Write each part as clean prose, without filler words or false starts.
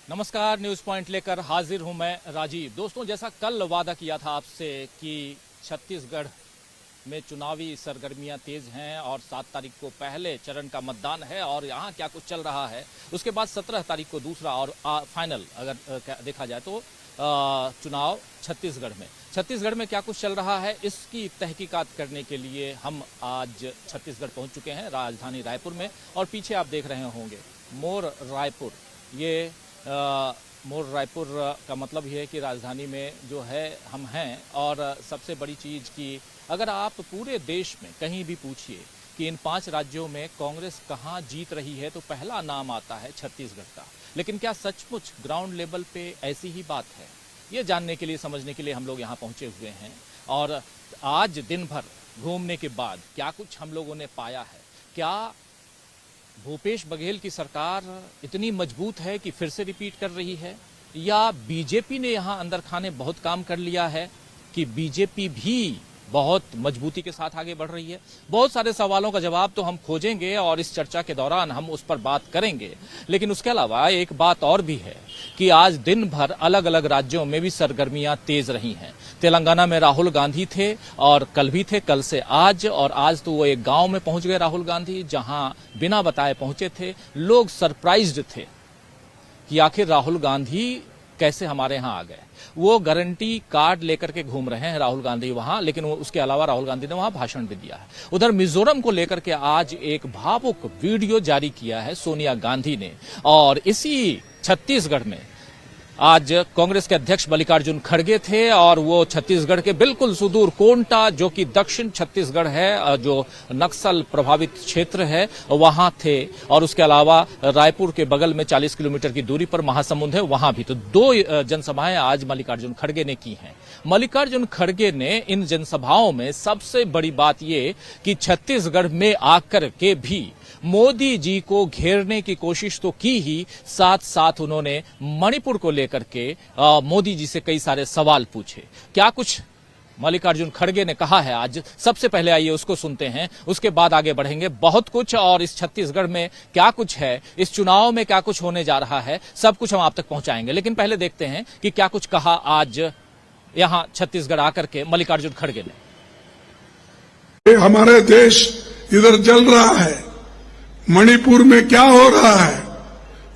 नमस्कार, news point लेकर हाजिर हूं मैं राजीव। दोस्तों, जैसा कल वादा किया था आपसे कि छत्तीसगढ़ में चुनावी सरगर्मियां तेज हैं और 7 तारीख को पहले चरण का मतदान है और यहां क्या कुछ चल रहा है, उसके बाद 17 तारीख को दूसरा और फाइनल अगर देखा जाए तो चुनाव छत्तीसगढ़ में क्या कुछ चल रहा है, इसकी तहकीकात करने के लिए हम आज छत्तीसगढ़ पहुंच चुके हैं, राजधानी रायपुर में। और पीछे आप देख रहे होंगे मोर रायपुर। ये मोर रायपुर का मतलब ये है कि राजधानी में जो है हम हैं। और सबसे बड़ी चीज़ कि अगर आप पूरे देश में कहीं भी पूछिए कि इन 5 राज्यों में कांग्रेस कहाँ जीत रही है तो पहला नाम आता है छत्तीसगढ़ का। लेकिन क्या सचमुच ग्राउंड लेवल पे ऐसी ही बात है? ये जानने के लिए, समझने के लिए हम लोग यहाँ पहुँचे हुए हैं। और आज दिन भर घूमने के बाद क्या कुछ हम लोगों ने पाया है? क्या भूपेश बघेल की सरकार इतनी मजबूत है कि फिर से रिपीट कर रही है, या बीजेपी ने यहां अंदर खाने बहुत काम कर लिया है कि बीजेपी भी बहुत मजबूती के साथ आगे बढ़ रही है? बहुत सारे सवालों का जवाब तो हम खोजेंगे और इस चर्चा के दौरान हम उस पर बात करेंगे। लेकिन उसके अलावा एक बात और भी है कि आज दिन भर अलग अलग राज्यों में भी सरगर्मियां तेज रही हैं। तेलंगाना में राहुल गांधी थे और कल भी थे, कल से आज। और आज तो वो एक गांव में पहुंच गए राहुल गांधी, जहां बिना बताए पहुंचे थे। लोग सरप्राइज्ड थे कि आखिर राहुल गांधी कैसे हमारे यहां आ गए। वो गारंटी कार्ड लेकर के घूम रहे हैं राहुल गांधी वहां, लेकिन उसके अलावा राहुल गांधी ने वहां भाषण भी दिया है। उधर मिजोरम को लेकर के आज एक भावुक वीडियो जारी किया है सोनिया गांधी ने। और इसी छत्तीसगढ़ में आज कांग्रेस के अध्यक्ष मल्लिकार्जुन खड़गे थे और वो छत्तीसगढ़ के बिल्कुल सुदूर कोंटा, जो कि दक्षिण छत्तीसगढ़ है, जो नक्सल प्रभावित क्षेत्र है, वहां थे। और उसके अलावा रायपुर के बगल में 40 किलोमीटर की दूरी पर महासमुंद है, वहां भी। तो 2 जनसभाएं आज मल्लिकार्जुन खड़गे ने की हैं। मल्लिकार्जुन खड़गे ने इन जनसभाओं में सबसे बड़ी बात ये कि छत्तीसगढ़ में आकर के भी मोदी जी को घेरने की कोशिश तो की ही, साथ साथ उन्होंने मणिपुर को लेकर के मोदी जी से कई सारे सवाल पूछे। क्या कुछ मल्लिकार्जुन खड़गे ने कहा है आज, सबसे पहले आइए उसको सुनते हैं, उसके बाद आगे बढ़ेंगे। बहुत कुछ, और इस छत्तीसगढ़ में क्या कुछ है, इस चुनाव में क्या कुछ होने जा रहा है, सब कुछ हम आप तक पहुंचाएंगे। लेकिन पहले देखते हैं कि क्या कुछ कहा आज यहां छत्तीसगढ़ आकर के मल्लिकार्जुन खड़गे ने। हमारे देश इधर जल रहा है, मणिपुर में क्या हो रहा है?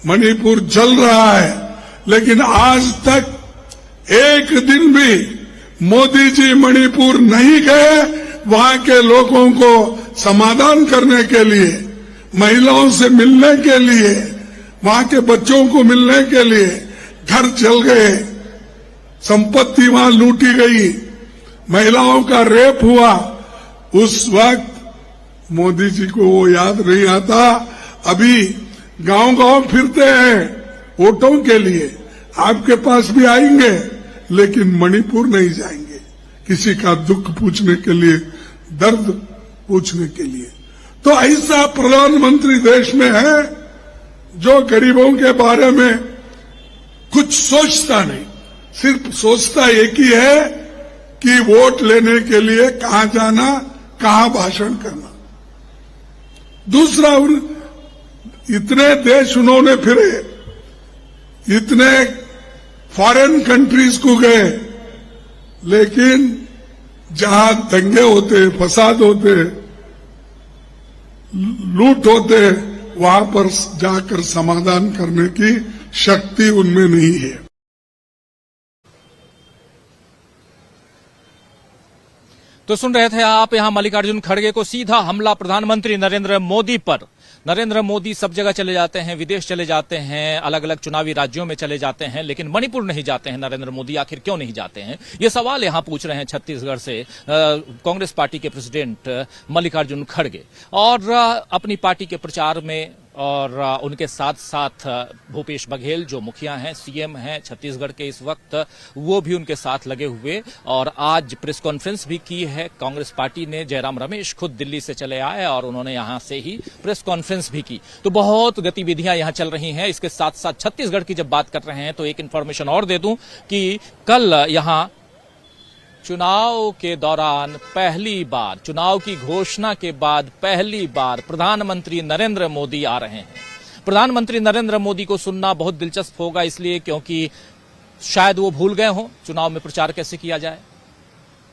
मणिपुर जल रहा है, लेकिन आज तक एक दिन भी मोदी जी मणिपुर नहीं गए वहां के लोगों को समाधान करने के लिए, महिलाओं से मिलने के लिए, वहां के बच्चों को मिलने के लिए। घर जल गए, संपत्ति वहां लूटी गई, महिलाओं का रेप हुआ। उस वक्त मोदी जी को वो याद नहीं आता। अभी गांव-गांव फिरते हैं वोटों के लिए, आपके पास भी आएंगे, लेकिन मणिपुर नहीं जाएंगे किसी का दुख पूछने के लिए, दर्द पूछने के लिए। तो ऐसा प्रधानमंत्री देश में है जो गरीबों के बारे में कुछ सोचता नहीं, सिर्फ सोचता एक ही है कि वोट लेने के लिए कहां जाना, कहां भाषण करना। दूसरा, इतने देश उन्होंने फिरे, इतने फॉरेन कंट्रीज को गए, लेकिन जहां दंगे होते, फसाद होते, लूट होते, वहां पर जाकर समाधान करने की शक्ति उनमें नहीं है। तो सुन रहे थे आप यहां मल्लिकार्जुन खड़गे को सीधा हमला प्रधानमंत्री नरेंद्र मोदी पर। नरेंद्र मोदी सब जगह चले जाते हैं, विदेश चले जाते हैं, अलग अलग चुनावी राज्यों में चले जाते हैं, लेकिन मणिपुर नहीं जाते हैं नरेंद्र मोदी। आखिर क्यों नहीं जाते हैं, ये सवाल यहां पूछ रहे हैं छत्तीसगढ़ से कांग्रेस पार्टी के प्रेसिडेंट मल्लिकार्जुन खड़गे। और अपनी पार्टी के प्रचार में और उनके साथ साथ भूपेश बघेल जो मुखिया हैं, सीएम हैं छत्तीसगढ़ के इस वक्त, वो भी उनके साथ लगे हुए। और आज प्रेस कॉन्फ्रेंस भी की है कांग्रेस पार्टी ने। जयराम रमेश खुद दिल्ली से चले आए और उन्होंने यहां से ही प्रेस कॉन्फ्रेंस भी की। तो बहुत गतिविधियां यहां चल रही हैं। इसके साथ साथ छत्तीसगढ़ की जब बात कर रहे हैं तो एक इंफॉर्मेशन और दे दूं कि कल यहां चुनाव के दौरान पहली बार, चुनाव की घोषणा के बाद पहली बार प्रधानमंत्री नरेंद्र मोदी आ रहे हैं। प्रधानमंत्री नरेंद्र मोदी को सुनना बहुत दिलचस्प होगा, इसलिए क्योंकि शायद वो भूल गए हों चुनाव में प्रचार कैसे किया जाए।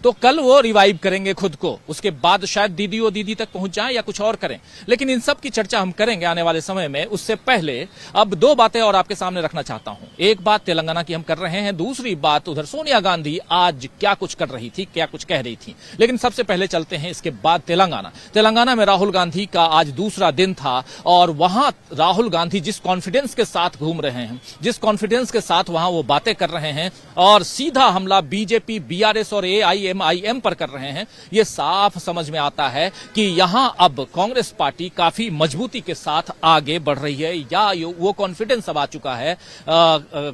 तो कल वो रिवाइव करेंगे खुद को, उसके बाद शायद दीदी तक पहुंच जाएं या कुछ और करें। लेकिन इन सब की चर्चा हम करेंगे आने वाले समय में। उससे पहले अब दो बातें और आपके सामने रखना चाहता हूं। एक बात तेलंगाना की हम कर रहे हैं, दूसरी बात उधर सोनिया गांधी आज क्या कुछ कर रही थी, क्या कुछ कह रही थी। लेकिन सबसे पहले चलते हैं इसके बाद तेलंगाना में राहुल गांधी का आज दूसरा दिन था और वहां राहुल गांधी जिस कॉन्फिडेंस के साथ घूम रहे हैं, जिस कॉन्फिडेंस के साथ वहां वो बातें कर रहे हैं और सीधा हमला बीजेपी, बीआरएस और एआईएमआईएम पर कर रहे हैं, ये साफ समझ में आता है कि यहां अब कांग्रेस पार्टी काफी मजबूती के साथ आगे बढ़ रही है, या वो कॉन्फिडेंस अब आ चुका है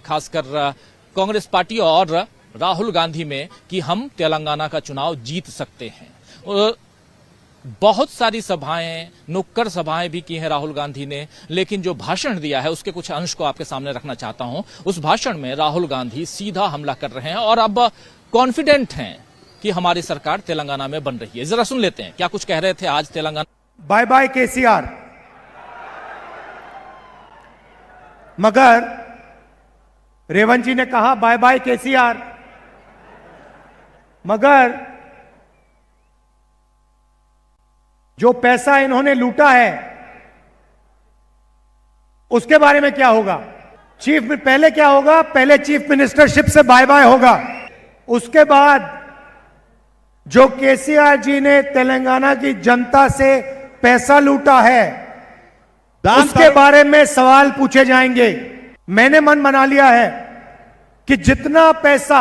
खासकर कांग्रेस पार्टी और राहुल गांधी में कि हम तेलंगाना का चुनाव जीत सकते हैं। बहुत सारी सभाएं, नुक्कड़ सभाएं भी की हैं राहुल गांधी ने, लेकिन जो भाषण दिया है उसके कुछ अंश को आपके सामने रखना चाहता हूं। उस भाषण में राहुल गांधी सीधा हमला कर रहे हैं और अब कॉन्फिडेंट हैं कि हमारी सरकार तेलंगाना में बन रही है। जरा सुन लेते हैं क्या कुछ कह रहे थे आज तेलंगाना। Bye bye KCR. मगर रेवंत जी ने कहा बाय बाय केसीआर, मगर जो पैसा इन्होंने लूटा है उसके बारे में क्या होगा? पहले क्या होगा? पहले चीफ मिनिस्टरशिप से बाय बाय होगा। उसके बाद जो केसीआर जी ने तेलंगाना की जनता से पैसा लूटा है उसके बारे में सवाल पूछे जाएंगे। मैंने मन बना लिया है कि जितना पैसा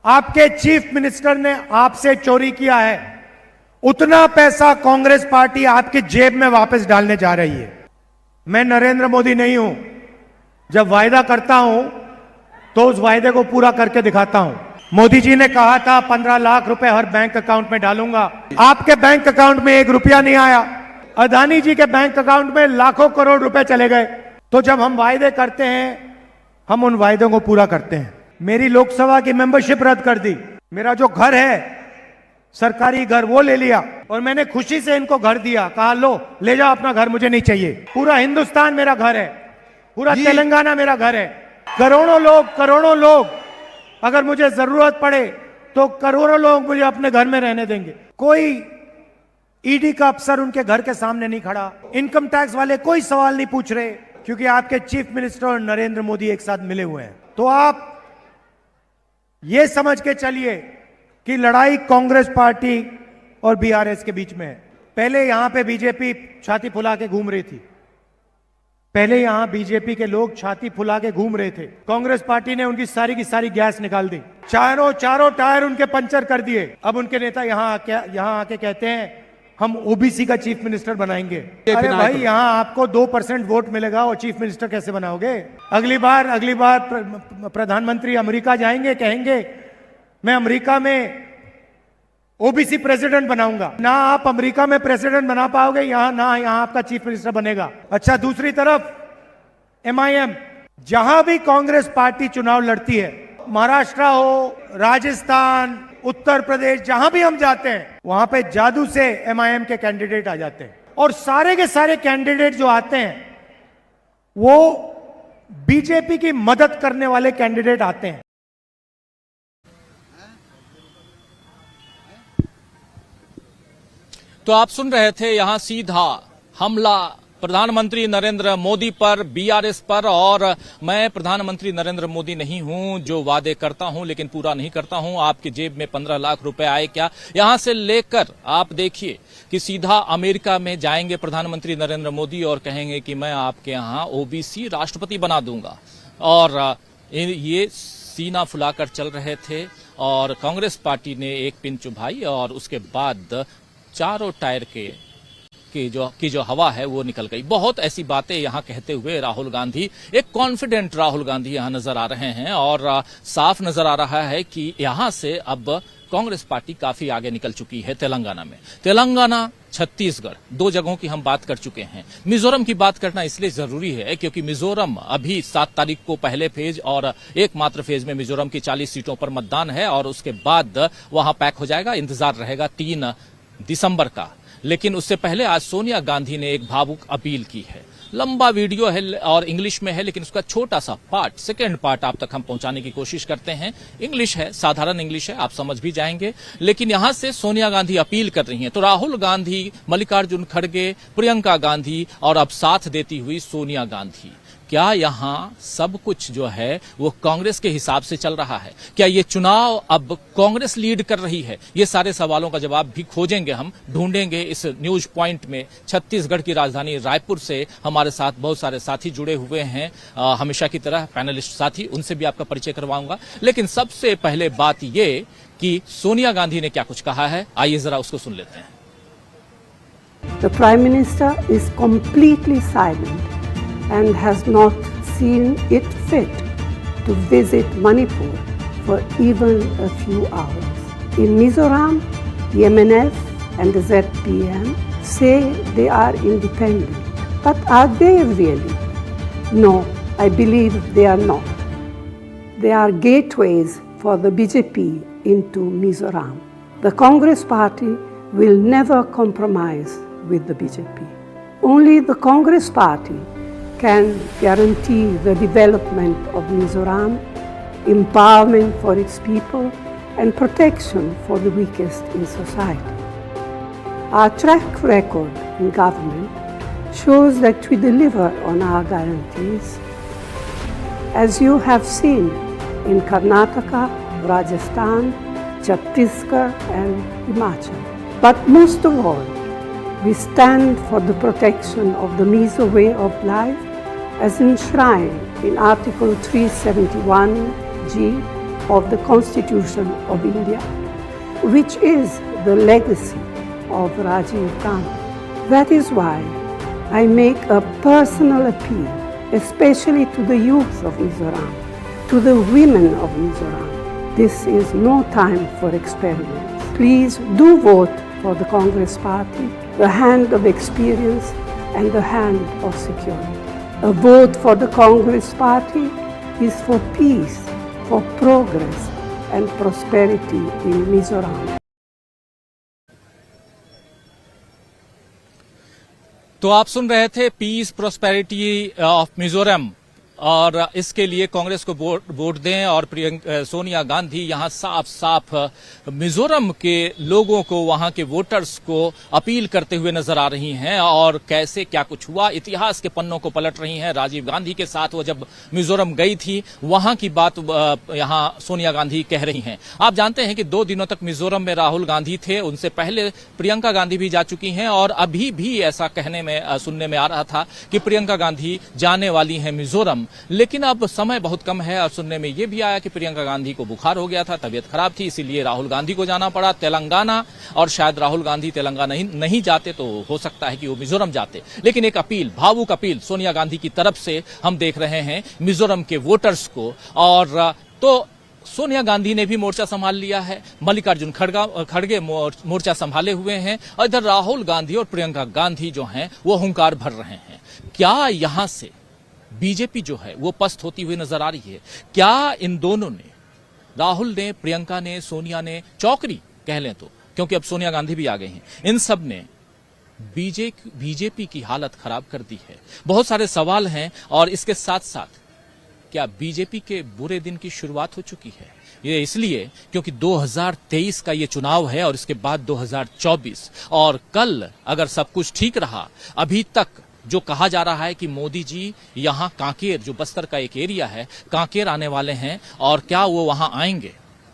आपके चीफ मिनिस्टर ने आपसे चोरी किया है उतना पैसा कांग्रेस पार्टी आपकी जेब में वापस डालने जा रही है। मैं नरेंद्र मोदी नहीं हूं, जब वायदा करता हूं तो उस वायदे को पूरा करके दिखाता हूं। मोदी जी ने कहा था 15 लाख रुपए हर बैंक अकाउंट में डालूंगा, आपके बैंक अकाउंट में 1 रुपया नहीं आया। अदानी जी के बैंक अकाउंट में लाखों करोड़ रुपए चले गए। तो जब हम वायदे करते हैं हम उन वायदों को पूरा करते हैं। मेरी लोकसभा की मेंबरशिप रद्द कर दी, मेरा जो घर है सरकारी घर वो ले लिया और मैंने खुशी से इनको घर दिया, कहा लो ले जाओ अपना घर, मुझे नहीं चाहिए। पूरा हिंदुस्तान मेरा घर है, पूरा तेलंगाना मेरा घर है। करोड़ों लोग अगर मुझे जरूरत पड़े तो करोड़ों लोग मुझे अपने घर में रहने देंगे। कोई ईडी का अफसर उनके घर के सामने नहीं खड़ा, इनकम टैक्स वाले कोई सवाल नहीं पूछ रहे, क्योंकि आपके चीफ मिनिस्टर और नरेंद्र मोदी एक साथ मिले हुए हैं। तो आप ये समझ के चलिए कि लड़ाई कांग्रेस पार्टी और बीआरएस के बीच में है। पहले यहां पे बीजेपी छाती फुला के घूम रही थी, पहले यहां बीजेपी के लोग छाती फुला के घूम रहे थे। कांग्रेस पार्टी ने उनकी सारी की सारी गैस निकाल दी, चारों टायर उनके पंचर कर दिए। अब उनके नेता यहां आके कहते हैं हम ओबीसी का चीफ मिनिस्टर बनाएंगे। अरे भाई, यहां आपको 2% वोट मिलेगा और चीफ मिनिस्टर कैसे बनाओगे? अगली बार प्रधानमंत्री अमेरिका जाएंगे, कहेंगे मैं अमेरिका में ओबीसी प्रेसिडेंट बनाऊंगा। ना आप अमेरिका में प्रेसिडेंट बना पाओगे, यहां आपका चीफ मिनिस्टर बनेगा। अच्छा, दूसरी तरफ एमआईएम, जहां भी कांग्रेस पार्टी चुनाव लड़ती है, महाराष्ट्र हो, राजस्थान, उत्तर प्रदेश, जहां भी हम जाते हैं वहां पे जादू से एमआईएम के कैंडिडेट आ जाते हैं। और सारे के सारे कैंडिडेट जो आते हैं वो बीजेपी की मदद करने वाले कैंडिडेट आते हैं। तो आप सुन रहे थे यहां सीधा हमला प्रधानमंत्री नरेंद्र मोदी पर, बीआरएस पर। और मैं प्रधानमंत्री नरेंद्र मोदी नहीं हूं जो वादे करता हूं लेकिन पूरा नहीं करता हूं। आपकी जेब में 15 लाख रुपए आए क्या? यहां से लेकर आप देखिए कि सीधा अमेरिका में जाएंगे प्रधानमंत्री नरेंद्र मोदी और कहेंगे कि मैं आपके यहां ओबीसी राष्ट्रपति बना दूंगा। और ये सीना फुलाकर चल रहे थे और कांग्रेस पार्टी ने एक पिन चुभाई और उसके बाद चारों टायर की जो हवा है वो निकल गई। बहुत ऐसी बातें यहां कहते हुए राहुल गांधी, एक कॉन्फिडेंट राहुल गांधी यहां नजर आ रहे हैं और साफ नजर आ रहा है कि यहां से अब कांग्रेस पार्टी काफी आगे निकल चुकी है तेलंगाना में। तेलंगाना, छत्तीसगढ़, 2 जगहों की हम बात कर चुके हैं। मिजोरम की बात करना इसलिए जरूरी है क्योंकि मिजोरम अभी 7 तारीख को पहले फेज और एकमात्र फेज में मिजोरम की 40 सीटों पर मतदान है और उसके बाद वहां पैक हो जाएगा। इंतजार रहेगा 3 दिसंबर का। लेकिन उससे पहले आज सोनिया गांधी ने एक भावुक अपील की है। लंबा वीडियो है और इंग्लिश में है, लेकिन उसका छोटा सा पार्ट, सेकेंड पार्ट आप तक हम पहुंचाने की कोशिश करते हैं। इंग्लिश है, साधारण इंग्लिश है, आप समझ भी जाएंगे। लेकिन यहां से सोनिया गांधी अपील कर रही हैं, तो राहुल गांधी, मल्लिकार्जुन खड़गे, प्रियंका गांधी और अब साथ देती हुई सोनिया गांधी, क्या यहां सब कुछ जो है वो कांग्रेस के हिसाब से चल रहा है? क्या ये चुनाव अब कांग्रेस लीड कर रही है? ये सारे सवालों का जवाब भी खोजेंगे, हम ढूंढेंगे इस न्यूज पॉइंट में। छत्तीसगढ़ की राजधानी रायपुर से हमारे साथ बहुत सारे साथी जुड़े हुए हैं, हमेशा की तरह पैनलिस्ट साथी, उनसे भी आपका परिचय करवाऊंगा। लेकिन सबसे पहले बात ये कि सोनिया गांधी ने क्या कुछ कहा है, आइए जरा उसको सुन लेते हैं। The Prime Minister is completely silent and has not seen it fit to visit Manipur for even a few hours. In Mizoram, the MNF and the ZPM say they are independent. But are they really? No, I believe they are not. They are gateways for the BJP into Mizoram. The Congress party will never compromise with the BJP. Only the Congress party can guarantee the development of Mizoram, empowerment for its people, and protection for the weakest in society. Our track record in government shows that we deliver on our guarantees, as you have seen in Karnataka, Rajasthan, Chhattisgarh, and Himachal. But most of all, we stand for the protection of the Mizo way of life as enshrined in Article 371G of the Constitution of India, which is the legacy of Rajiv Gandhi. That is why I make a personal appeal, especially to the youth of Mizoram, to the women of Mizoram. This is no time for experiments. Please do vote for the Congress Party, the hand of experience and the hand of security. A vote for the Congress Party is for peace, for progress and prosperity in Mizoram. तो आप सुन रहे थे piece prosperity of Mizoram, और इसके लिए कांग्रेस को vote दें। और सोनिया गांधी यहां साफ साफ मिजोरम के लोगों को, वहां के वोटर्स को अपील करते हुए नजर आ रही हैं। और कैसे क्या कुछ हुआ, इतिहास के पन्नों को पलट रही हैं। राजीव गांधी के साथ वो जब मिजोरम गई थी, वहां की बात यहां सोनिया गांधी कह रही हैं। आप जानते हैं कि 2 दिनों तक मिजोरम में राहुल गांधी थे, उनसे पहले प्रियंका गांधी भी जा चुकी हैं। और अभी भी ऐसा कहने में, सुनने में आ रहा था कि प्रियंका गांधी जाने वाली हैं मिजोरम। लेकिन अब समय बहुत कम है और सुनने में यह भी आया कि प्रियंका गांधी को बुखार हो गया था, तबीयत खराब थी, इसीलिए राहुल गांधी को जाना पड़ा तेलंगाना। और शायद राहुल गांधी तेलंगाना नहीं जाते तो हो सकता है कि वो मिजोरम जाते। लेकिन एक अपील, भावुक अपील सोनिया गांधी की तरफ से हम देख रहे हैं मिजोरम के वोटर्स को। और तो सोनिया गांधी ने भी मोर्चा संभाल लिया है, मल्लिकार्जुन खड़गे मोर्चा संभाले हुए हैं, और इधर राहुल गांधी और प्रियंका गांधी जो हैं वो हुंकार भर रहे हैं। क्या यहां से बीजेपी जो है वो पस्त होती हुई नजर आ रही है? क्या इन दोनों ने, राहुल ने, प्रियंका ने, सोनिया ने, चौकरी कह लें तो, क्योंकि अब सोनिया गांधी भी आ गई हैं, इन सब ने बीजेपी की हालत खराब कर दी है? बहुत सारे सवाल हैं। और इसके साथ साथ क्या बीजेपी के बुरे दिन की शुरुआत हो चुकी है? ये इसलिए क्योंकि 2023 का ये चुनाव है और इसके बाद 2024, और कल अगर सब कुछ ठीक रहा, अभी तक जो कहा जा रहा है कि मोदी जी यहां कांकेर, जो बस्तर का एक एरिया है, कांकेर आने वाले हैं। और क्या वो वहां आएंगे?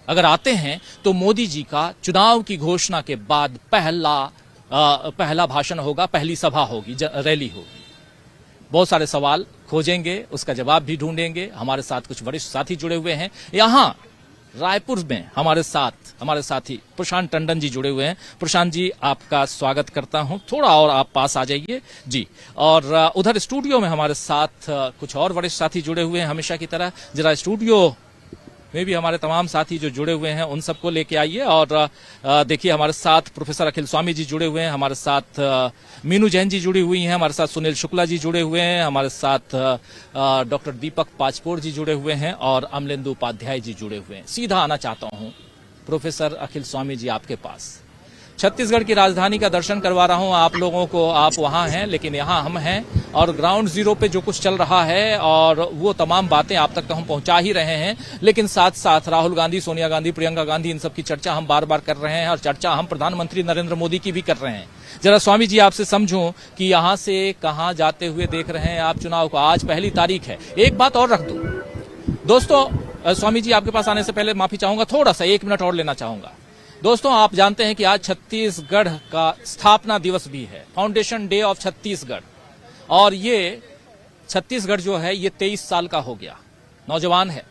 अगर आते हैं तो मोदी जी का चुनाव की घोषणा के बाद पहला भाषण होगा, पहली सभा होगी, रैली होगी। बहुत सारे सवाल खोजेंगे, उसका जवाब भी ढूंढेंगे। हमारे साथ कुछ वरिष्ठ साथी जुड़े हुए हैं। यहां रायपुर में हमारे साथी प्रशांत टंडन जी जुड़े हुए हैं। प्रशांत जी, आपका स्वागत करता हूं। थोड़ा और आप पास आ जाइए जी। और उधर स्टूडियो में हमारे साथ कुछ और वरिष्ठ साथी जुड़े हुए हैं, हमेशा की तरह। जरा स्टूडियो में भी हमारे तमाम साथी जो जुड़े हुए हैं उन सबको लेके आइए। और देखिए, हमारे साथ प्रोफेसर अखिल स्वामी जी जुड़े हुए हैं, हमारे साथ मीनू जैन जी जुड़ी हुई हैं, हमारे साथ सुनील शुक्ला जी जुड़े हुए हैं, हमारे साथ डॉक्टर दीपक पाचपोर जी जुड़े हुए हैं और अमलेंदु उपाध्याय जी जुड़े हुए हैं। सीधा आना चाहता हूं प्रोफेसर अखिल स्वामी जी आपके पास। छत्तीसगढ़ की राजधानी का दर्शन करवा रहा हूं आप लोगों को। आप वहां हैं लेकिन यहां हम हैं और ग्राउंड जीरो पे जो कुछ चल रहा है और वो तमाम बातें आप तक तो हम पहुंचा ही रहे हैं, लेकिन साथ साथ राहुल गांधी, सोनिया गांधी, प्रियंका गांधी, इन सब की चर्चा हम बार बार कर रहे हैं और चर्चा हम प्रधानमंत्री नरेंद्र मोदी की भी कर रहे हैं। जरा स्वामी जी आपसे समझूं कि यहां से कहां जाते हुए देख रहे हैं आप चुनाव को। आज पहली तारीख है। एक बात और रख दूं दोस्तों, स्वामी जी आपके पास आने से पहले माफी चाहूंगा, थोड़ा सा 1 मिनट और लेना चाहूंगा। दोस्तों आप जानते हैं कि आज छत्तीसगढ़ का स्थापना दिवस भी है, फाउंडेशन डे ऑफ छत्तीसगढ़। और ये छत्तीसगढ़ जो है ये 23 साल का हो गया, नौजवान है।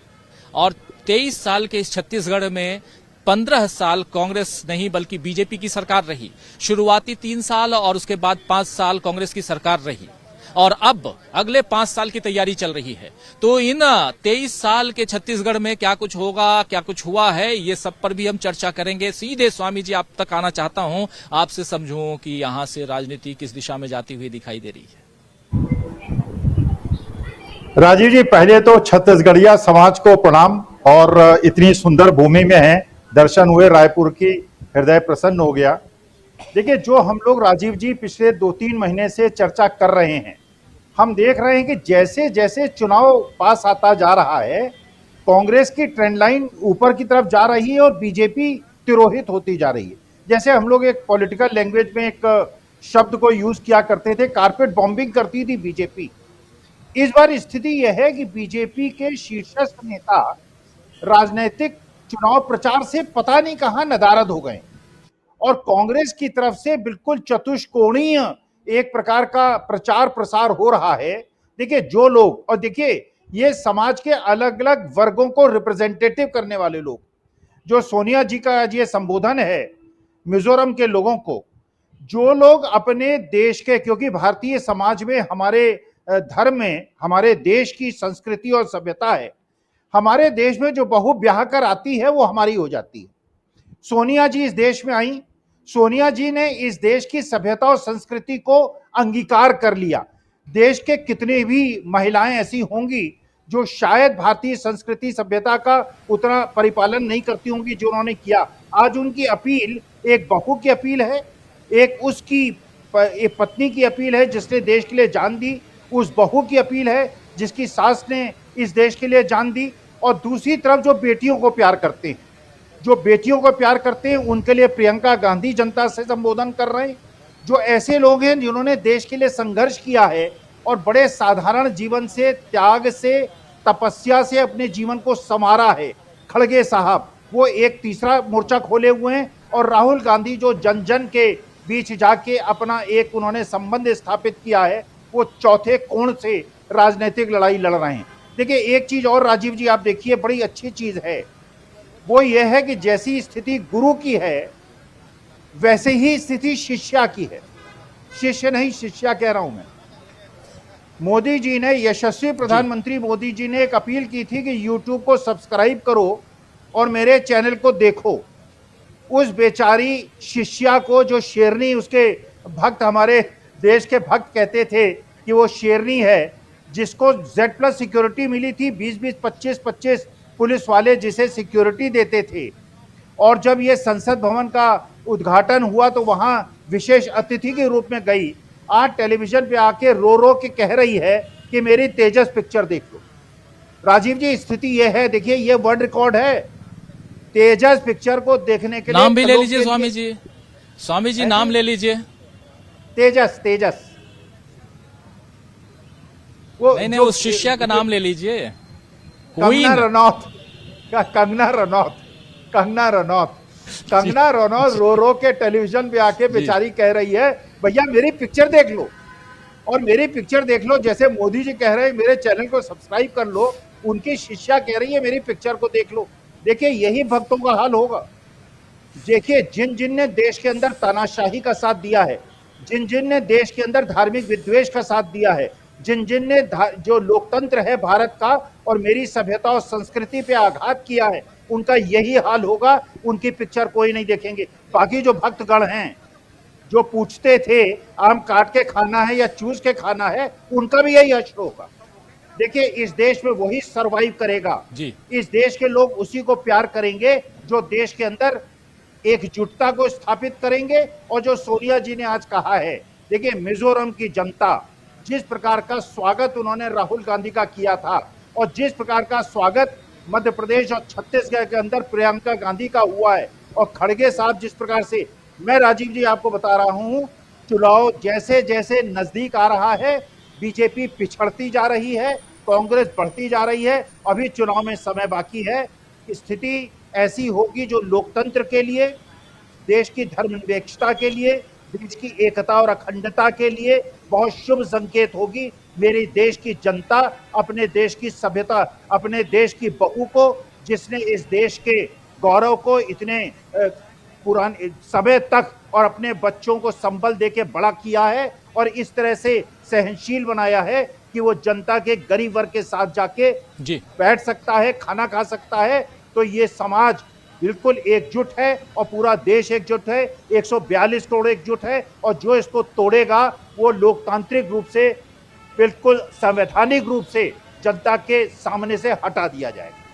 और 23 साल के इस छत्तीसगढ़ में 15 साल कांग्रेस नहीं बल्कि बीजेपी की सरकार रही। शुरुआती 3 साल और उसके बाद 5 साल कांग्रेस की सरकार रही और अब अगले 5 साल की तैयारी चल रही है। तो इन 23 साल के छत्तीसगढ़ में क्या कुछ होगा, क्या कुछ हुआ है, ये सब पर भी हम चर्चा करेंगे। सीधे स्वामी जी आप तक आना चाहता हूं, आपसे समझूं कि यहां से राजनीति किस दिशा में जाती हुई दिखाई दे रही है। राजीव जी, पहले तो छत्तीसगढ़िया समाज को प्रणाम। और इतनी सुंदर भूमि में है, दर्शन हुए रायपुर की, हृदय प्रसन्न हो गया। देखिए, जो हम लोग राजीव जी पिछले 2-3 महीने से चर्चा कर रहे हैं, हम देख रहे हैं कि जैसे जैसे चुनाव पास आता जा रहा है, कांग्रेस की ट्रेंड लाइन ऊपर की तरफ जा रही है और बीजेपी तिरोहित होती जा रही है। जैसे हम लोग एक पॉलिटिकल लैंग्वेज में एक शब्द को यूज किया करते थे, कारपेट बॉम्बिंग करती थी बीजेपी। इस बार स्थिति यह है कि बीजेपी के शीर्षस्थ नेता राजनीतिक चुनाव प्रचार से पता नहीं कहां नदारद हो गए और कांग्रेस की तरफ से बिल्कुल चतुष्कोणीय एक प्रकार का प्रचार प्रसार हो रहा है। देखिए, जो लोग, और देखिए ये समाज के अलग अलग वर्गों को रिप्रेजेंटेटिव करने वाले लोग, जो सोनिया जी का आज ये संबोधन है मिजोरम के लोगों को, जो लोग अपने देश के, क्योंकि भारतीय समाज में, हमारे धर्म में, हमारे देश की संस्कृति और सभ्यता है, हमारे देश में जो बहू ब्याह कर आती है वो हमारी हो जाती है। सोनिया जी इस देश में आई, सोनिया जी ने इस देश की सभ्यता और संस्कृति को अंगीकार कर लिया। देश के कितने भी महिलाएं ऐसी होंगी जो शायद भारतीय संस्कृति सभ्यता का उतना परिपालन नहीं करती होंगी जो उन्होंने किया। आज उनकी अपील एक बहू की अपील है, एक उसकी एक पत्नी की अपील है जिसने देश के लिए जान दी, उस बहू की अपील है जिसकी सास ने इस देश के लिए जान दी, और दूसरी तरफ जो बेटियों को प्यार करते हैं, जो बेटियों को प्यार करते हैं, उनके लिए प्रियंका गांधी जनता से संबोधन कर रहे हैं। जो ऐसे लोग हैं जिन्होंने देश के लिए संघर्ष किया है और बड़े साधारण जीवन से, त्याग से, तपस्या से अपने जीवन को संवारा है, खड़गे साहब, वो एक तीसरा मोर्चा खोले हुए हैं। और राहुल गांधी जो जन जन के बीच जाके अपना एक उन्होंने संबंध स्थापित किया है, वो चौथे कोण से राजनीतिक लड़ाई लड़ रहे हैं। देखिए, एक चीज और राजीव जी आप देखिए, बड़ी अच्छी चीज है, वो ये है कि जैसी स्थिति गुरु की है वैसे ही स्थिति शिष्या की है। शिष्य नहीं, शिष्या कह रहा हूं मैं। मोदी जी ने, यशस्वी प्रधानमंत्री मोदी जी ने एक अपील की थी कि YouTube को सब्सक्राइब करो और मेरे चैनल को देखो। उस बेचारी शिष्या को, जो शेरनी, उसके भक्त, हमारे देश के भक्त कहते थे कि वो शेरनी है, जिसको Z+ सिक्योरिटी मिली थी, 20-20, 25-25 पुलिस वाले जिसे सिक्योरिटी देते थे। और जब ये संसद भवन का उद्घाटन हुआ तो वहां विशेष अतिथि के रूप में गई। आज टेलीविजन पे आके रो रो के कह रही है कि मेरी तेजस पिक्चर देख लो। राजीव जी, स्थिति ये है, देखिए ये वर्ल्ड रिकॉर्ड है। तेजस पिक्चर को देखने के लिए नाम भी ले लीजिए स्वामी जी, स्वामी जी नाम ले लीजिए। तेजस, तेजस, वो नहीं, उस शिष्या का नाम ले लीजिए। कंगना रनौत, कंगना रनौत, कंगना रनौत, कंगना रनौत रो रो के टेलीविजन पे आके बेचारी कह रही है, भैया मेरी पिक्चर देख लो, और मेरी पिक्चर देख लो। जैसे मोदी जी कह रहे हैं मेरे चैनल को सब्सक्राइब कर लो, उनकी शिष्या कह रही है मेरी पिक्चर को देख लो। देखिए, यही भक्तों का हाल होगा। देखिए, जिन जिन ने देश के अंदर तानाशाही का साथ दिया है, जिन जिन ने देश के अंदर धार्मिक विद्वेष का साथ दिया है, जिन जिन ने जो लोकतंत्र है भारत का और मेरी सभ्यता और संस्कृति पे आघात किया है, उनका यही हाल होगा। उनकी पिक्चर कोई नहीं देखेंगे। बाकी जो भक्तगण हैं, जो पूछते थे आम काट के खाना है या चूस के खाना है, उनका भी यही हश्र होगा। देखिए, इस देश में वही सरवाइव करेगा जी। इस देश के लोग उसी को प्यार करेंगे जो देश के अंदर एकजुटता को स्थापित करेंगे। और जो सोनिया जी ने आज कहा है, देखिए मिजोरम की जनता जिस प्रकार का स्वागत उन्होंने राहुल गांधी का किया था और जिस प्रकार का स्वागत मध्य प्रदेश और छत्तीसगढ़ के अंदर प्रियंका गांधी का हुआ है, और खड़गे साहब जिस प्रकार से, मैं राजीव जी आपको बता रहा हूं, चुनाव जैसे जैसे नजदीक आ रहा है बीजेपी पिछड़ती जा रही है, कांग्रेस बढ़ती जा रही है। अभी चुनाव में समय बाकी है। स्थिति ऐसी होगी जो लोकतंत्र के लिए, देश की धर्मनिरपेक्षता के लिए, देश की एकता और अखंडता के लिए बहुत शुभ संकेत होगी। मेरी देश की जनता अपने देश की सभ्यता, अपने देश की बहू को, जिसने इस देश के गौरव को इतने पुराने समय तक और अपने बच्चों को संबल देके बड़ा किया है और इस तरह से सहनशील बनाया है कि वो जनता के गरीब वर्ग के साथ जाके बैठ सकता है, खाना खा सकता है। तो ये समाज बिल्कुल एकजुट है और पूरा देश एकजुट है, 142 करोड़ एकजुट है। और जो इसको तोड़ेगा वो लोकतांत्रिक रूप से, बिल्कुल संवैधानिक रूप से जनता के सामने से हटा दिया जाएगा।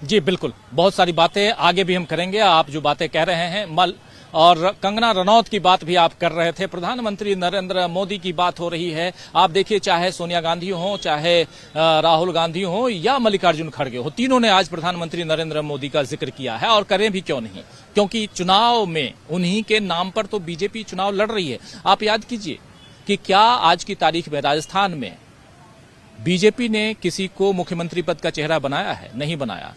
जी बिल्कुल, बहुत सारी बातें आगे भी हम करेंगे। आप जो बातें कह रहे हैं मल और कंगना रनौत की बात भी आप कर रहे थे, प्रधानमंत्री नरेंद्र मोदी की बात हो रही है। आप देखिए, चाहे सोनिया गांधी हो, चाहे राहुल गांधी हो या मल्लिकार्जुन खड़गे हो, तीनों ने आज प्रधानमंत्री नरेंद्र मोदी का जिक्र किया है और करें भी क्यों नहीं, क्योंकि चुनाव में उन्हीं के नाम पर तो बीजेपी चुनाव लड़ रही है। आप याद कीजिए कि क्या आज की तारीख में राजस्थान में बीजेपी ने किसी को मुख्यमंत्री पद का चेहरा बनाया है? नहीं बनाया।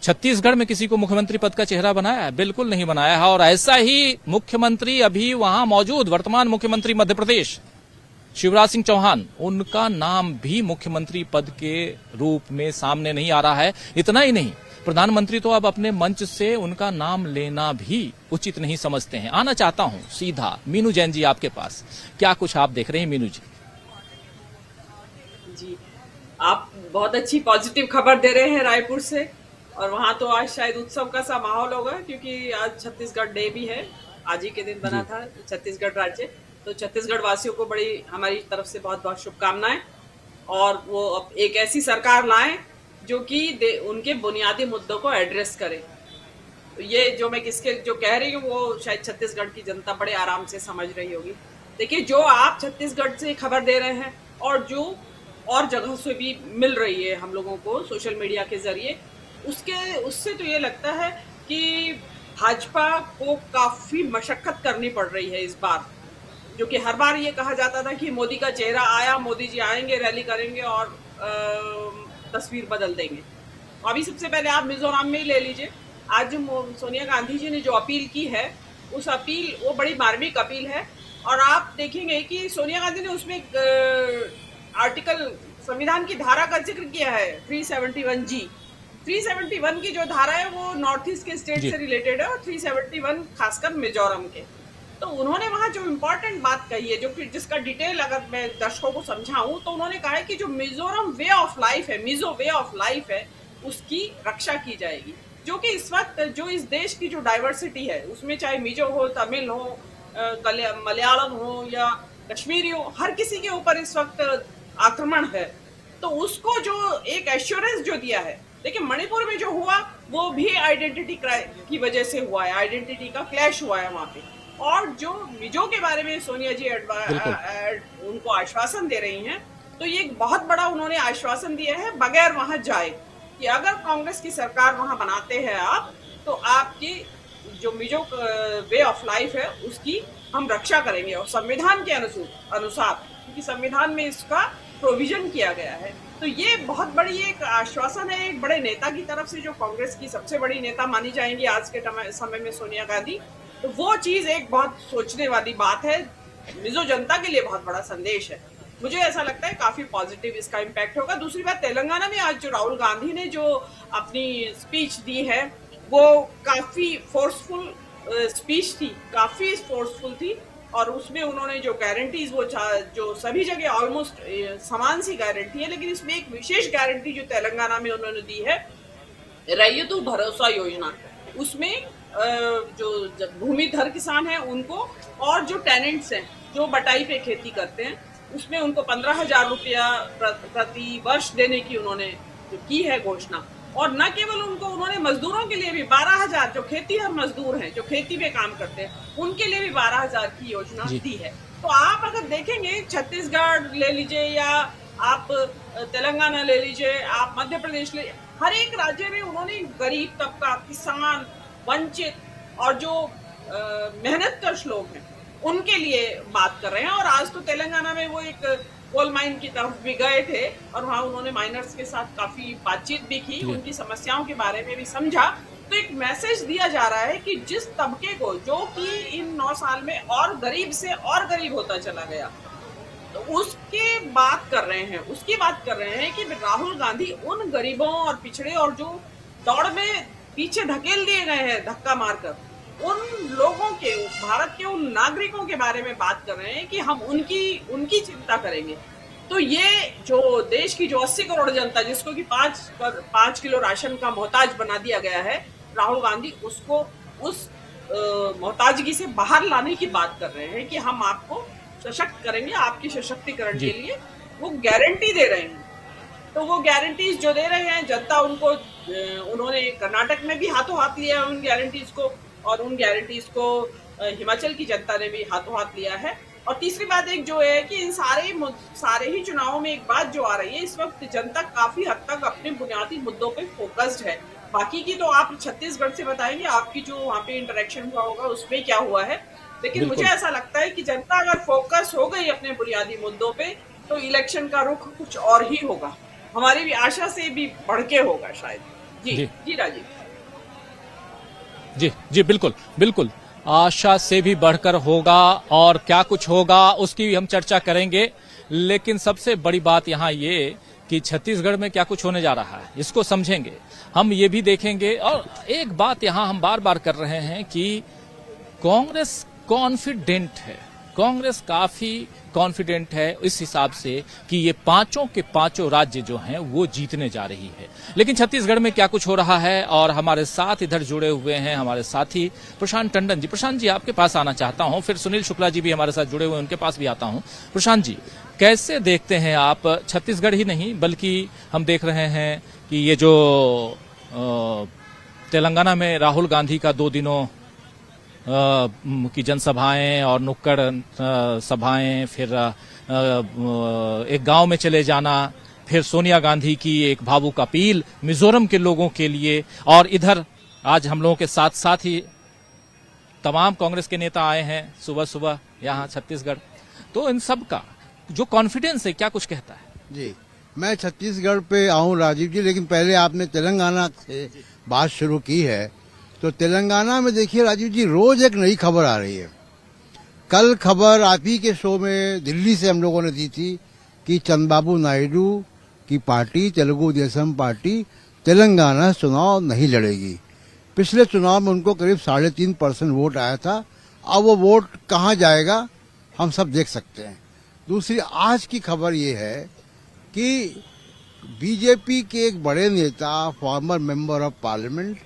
छत्तीसगढ़ में किसी को मुख्यमंत्री पद का चेहरा बनाया है? बिल्कुल नहीं बनाया है। और ऐसा ही मुख्यमंत्री अभी वहां मौजूद वर्तमान मुख्यमंत्री मध्य प्रदेश शिवराज सिंह चौहान, उनका नाम भी मुख्यमंत्री पद के रूप में सामने नहीं आ रहा है। इतना ही नहीं, प्रधानमंत्री तो अब अपने मंच से उनका नाम लेना भी उचित नहीं समझते हैं। आना चाहता हूं सीधा मीनू जैन जी आपके पास, क्या कुछ आप देख रहे हैं मीनू जी? जी, आप बहुत अच्छी पॉजिटिव खबर दे रहे हैं रायपुर से, और वहाँ तो आज शायद उत्सव का सा माहौल होगा, क्योंकि आज छत्तीसगढ़ डे भी है। आज ही के दिन बना था छत्तीसगढ़ राज्य, तो छत्तीसगढ़ वासियों को बड़ी हमारी तरफ से बहुत बहुत शुभकामनाएं। और वो अब एक ऐसी सरकार लाएं जो कि उनके बुनियादी मुद्दों को एड्रेस करे। तो ये जो मैं किसके जो कह रही हूँ वो शायद छत्तीसगढ़ की जनता बड़े आराम से समझ रही होगी। देखिए, जो आप छत्तीसगढ़ से खबर दे रहे हैं और जो और जगह से भी मिल रही है हम लोगों को सोशल मीडिया के जरिए, उससे तो ये लगता है कि भाजपा को काफी मशक्कत करनी पड़ रही है इस बार। जो कि हर बार ये कहा जाता था कि मोदी का चेहरा आया, मोदी जी आएंगे, रैली करेंगे और तस्वीर बदल देंगे। अभी सबसे पहले आप मिजोरम में ही ले लीजिए। आज सोनिया गांधी जी ने जो अपील की है, उस अपील वो बड़ी मार्मिक अपील है। और आप देखेंगे कि सोनिया गांधी ने उसमें आर्टिकल, संविधान की धारा का जिक्र किया है 371G। 371 की जो धारा है वो नॉर्थ ईस्ट के स्टेट से रिलेटेड है और 371 खासकर मिजोरम के। तो उन्होंने वहां जो इम्पोर्टेंट बात कही है, जो कि जिसका डिटेल अगर मैं दर्शकों को समझाऊं, तो उन्होंने कहा है कि जो मिजोरम वे ऑफ लाइफ है, मिजो वे ऑफ लाइफ है, उसकी रक्षा की जाएगी। जो कि इस वक्त जो इस देश की जो डाइवर्सिटी है, उसमें चाहे मिजो हो, तमिल हो, मलयालम हो या कश्मीरी हो, हर किसी के ऊपर इस वक्त आक्रमण है। तो उसको जो एक एश्योरेंस जो दिया है, देखिए मणिपुर में जो हुआ वो भी आइडेंटिटी की वजह से हुआ है, आइडेंटिटी का क्लैश हुआ है वहां पे। और जो मिजो के बारे में सोनिया जी उनको आश्वासन दे रही हैं, तो ये एक बहुत बड़ा उन्होंने आश्वासन दिया है बगैर वहां जाए, कि अगर कांग्रेस की सरकार वहां बनाते हैं आप, तो आपकी जो मिजो वे ऑफ लाइफ है उसकी हम रक्षा करेंगे, और संविधान के अनुसार, क्योंकि संविधान में इसका प्रोविजन किया गया है। तो ये बहुत बड़ी एक आश्वासन है एक बड़े नेता की तरफ से, जो कांग्रेस की सबसे बड़ी नेता मानी जाएंगी आज के समय में सोनिया गांधी। तो वो चीज एक बहुत सोचने वाली बात है, मिजो जनता के लिए बहुत बड़ा संदेश है। मुझे ऐसा लगता है काफी पॉजिटिव इसका इम्पैक्ट होगा। दूसरी बात, तेलंगाना में आज जो राहुल गांधी ने जो अपनी स्पीच दी है, वो काफी फोर्सफुल स्पीच थी, काफी फोर्सफुल थी। और उसमें उन्होंने जो गारंटीज, वो जो सभी जगह ऑलमोस्ट समान सी गारंटी है, लेकिन इसमें एक विशेष गारंटी जो तेलंगाना में उन्होंने दी है, रैयतु भरोसा योजना। उसमें जो भूमिधर किसान हैं उनको, और जो टेनेंट्स हैं जो बटाई पे खेती करते हैं, उसमें उनको 15,000 रुपया प्रति वर्ष देने की उन्होंने जो की है घोषणा। और न केवल उनको, उन्होंने मजदूरों के लिए भी 12,000, जो खेती मजदूर हैं, जो खेती पे काम करते हैं, उनके लिए भी 12,000 की योजना दी है। तो आप अगर देखेंगे, छत्तीसगढ़ ले लीजिए या आप तेलंगाना ले लीजिए, आप मध्य प्रदेश ले, हर एक राज्य में उन्होंने गरीब तबका, किसान, वंचित और जो मेहनत कश लोग हैं उनके लिए बात कर रहे हैं। और आज तो तेलंगाना में वो एक कोल माइन की तरफ भी गए थे और वहां उन्होंने माइनर्स के साथ काफी बातचीत भी की, उनकी समस्याओं के बारे में भी समझा। तो एक मैसेज दिया जा रहा है कि जिस तबके को, जो कि इन 9 साल में और गरीब से और गरीब होता चला गया, तो उसकी बात कर रहे हैं कि राहुल गांधी उन गरीबों और पिछड़े और जो दौड़ में पीछे धकेल दिए गए हैं धक्का मारकर, उन लोगों के, भारत के उन नागरिकों के बारे में बात कर रहे हैं कि हम उनकी चिंता करेंगे। तो ये जो देश की जो 80 करोड़ जनता, जिसको कि 5 किलो राशन का मोहताज बना दिया गया है, राहुल गांधी उसको उस मोहताजगी से बाहर लाने की बात कर रहे हैं कि हम आपको सशक्त करेंगे, आपके सशक्तिकरण के लिए वो गारंटी दे रहे हैं। तो वो गारंटीज जो दे रहे हैं जनता, उनको उन्होंने कर्नाटक में भी हाथों हाथ लिया है उन गारंटीज को, और उन गारंटीज को हिमाचल की जनता ने भी हाथों हाथ लिया है। और तीसरी बात एक जो है कि इन सारे ही चुनावों में एक बात जो आ रही है, इस वक्त जनता काफी हद तक अपने बुनियादी मुद्दों पे फोकस्ड है। बाकी की तो आप छत्तीसगढ़ से बताएंगे, आपकी जो वहाँ पे इंटरेक्शन हुआ होगा उसमें क्या हुआ है। लेकिन मुझे ऐसा लगता है कि जनता अगर फोकस हो गई अपने बुनियादी मुद्दों पे, तो इलेक्शन का रुख कुछ और ही होगा, हमारी भी आशा से भी बढ़ के होगा शायद। जी राजीव जी बिल्कुल बिल्कुल, आशा से भी बढ़कर होगा, और क्या कुछ होगा उसकी भी हम चर्चा करेंगे। लेकिन सबसे बड़ी बात यहाँ ये कि छत्तीसगढ़ में क्या कुछ होने जा रहा है, इसको समझेंगे, हम ये भी देखेंगे। और एक बात यहाँ हम बार बार कर रहे हैं कि कांग्रेस कॉन्फिडेंट है, कांग्रेस काफी कॉन्फिडेंट है इस हिसाब से कि ये पांचों के पांचों राज्य जो हैं वो जीतने जा रही है। लेकिन छत्तीसगढ़ में क्या कुछ हो रहा है, और हमारे साथ इधर जुड़े हुए हैं हमारे साथी प्रशांत टंडन जी। प्रशांत जी, आपके पास आना चाहता हूं, फिर सुनील शुक्ला जी भी हमारे साथ जुड़े हुए हैं, उनके पास भी आता हूं। प्रशांत जी, कैसे देखते हैं आप, छत्तीसगढ़ ही नहीं बल्कि हम देख रहे हैं कि ये जो तेलंगाना में राहुल गांधी का 2 दिनों की जनसभाएं और नुक्कड़ सभाएं, फिर एक गांव में चले जाना, फिर सोनिया गांधी की एक भावुक अपील मिजोरम के लोगों के लिए, और इधर आज हम लोगों के साथ साथ ही तमाम कांग्रेस के नेता आए हैं सुबह सुबह यहाँ छत्तीसगढ़। तो इन सब का जो कॉन्फिडेंस है, क्या कुछ कहता है? जी, मैं छत्तीसगढ़ पे आऊं राजीव जी, लेकिन पहले आपने तेलंगाना से बात शुरू की है, तो तेलंगाना में देखिए राजीव जी, रोज एक नई खबर आ रही है। कल खबर आप ही के शो में दिल्ली से हम लोगों ने दी थी कि चंद्रबाबू नायडू की पार्टी तेलुगु देशम पार्टी तेलंगाना चुनाव नहीं लड़ेगी। पिछले चुनाव में उनको करीब 3.5% वोट आया था। अब वो वोट कहाँ जाएगा हम सब देख सकते हैं। दूसरी आज की खबर ये है कि बीजेपी के एक बड़े नेता, फॉर्मर मेंबर ऑफ पार्लियामेंट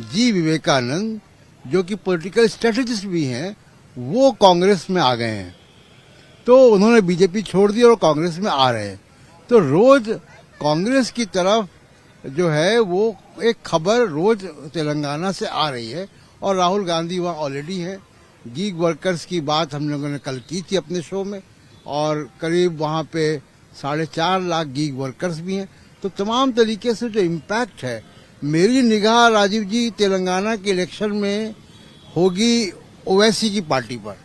जी विवेकानंद, जो कि पॉलिटिकल स्ट्रेटेजिस्ट भी हैं, वो कांग्रेस में आ गए हैं। तो उन्होंने बीजेपी छोड़ दी और कांग्रेस में आ रहे हैं। तो रोज कांग्रेस की तरफ जो है वो एक खबर रोज तेलंगाना से आ रही है, और राहुल गांधी वहाँ ऑलरेडी है। गीग वर्कर्स की बात हम लोगों ने कल की थी अपने शो में, और करीब वहाँ पे 4.5 लाख गीग वर्कर्स भी हैं। तो तमाम तरीके से जो इम्पैक्ट है, मेरी निगाह राजीव जी तेलंगाना के इलेक्शन में होगी ओवैसी की पार्टी पर,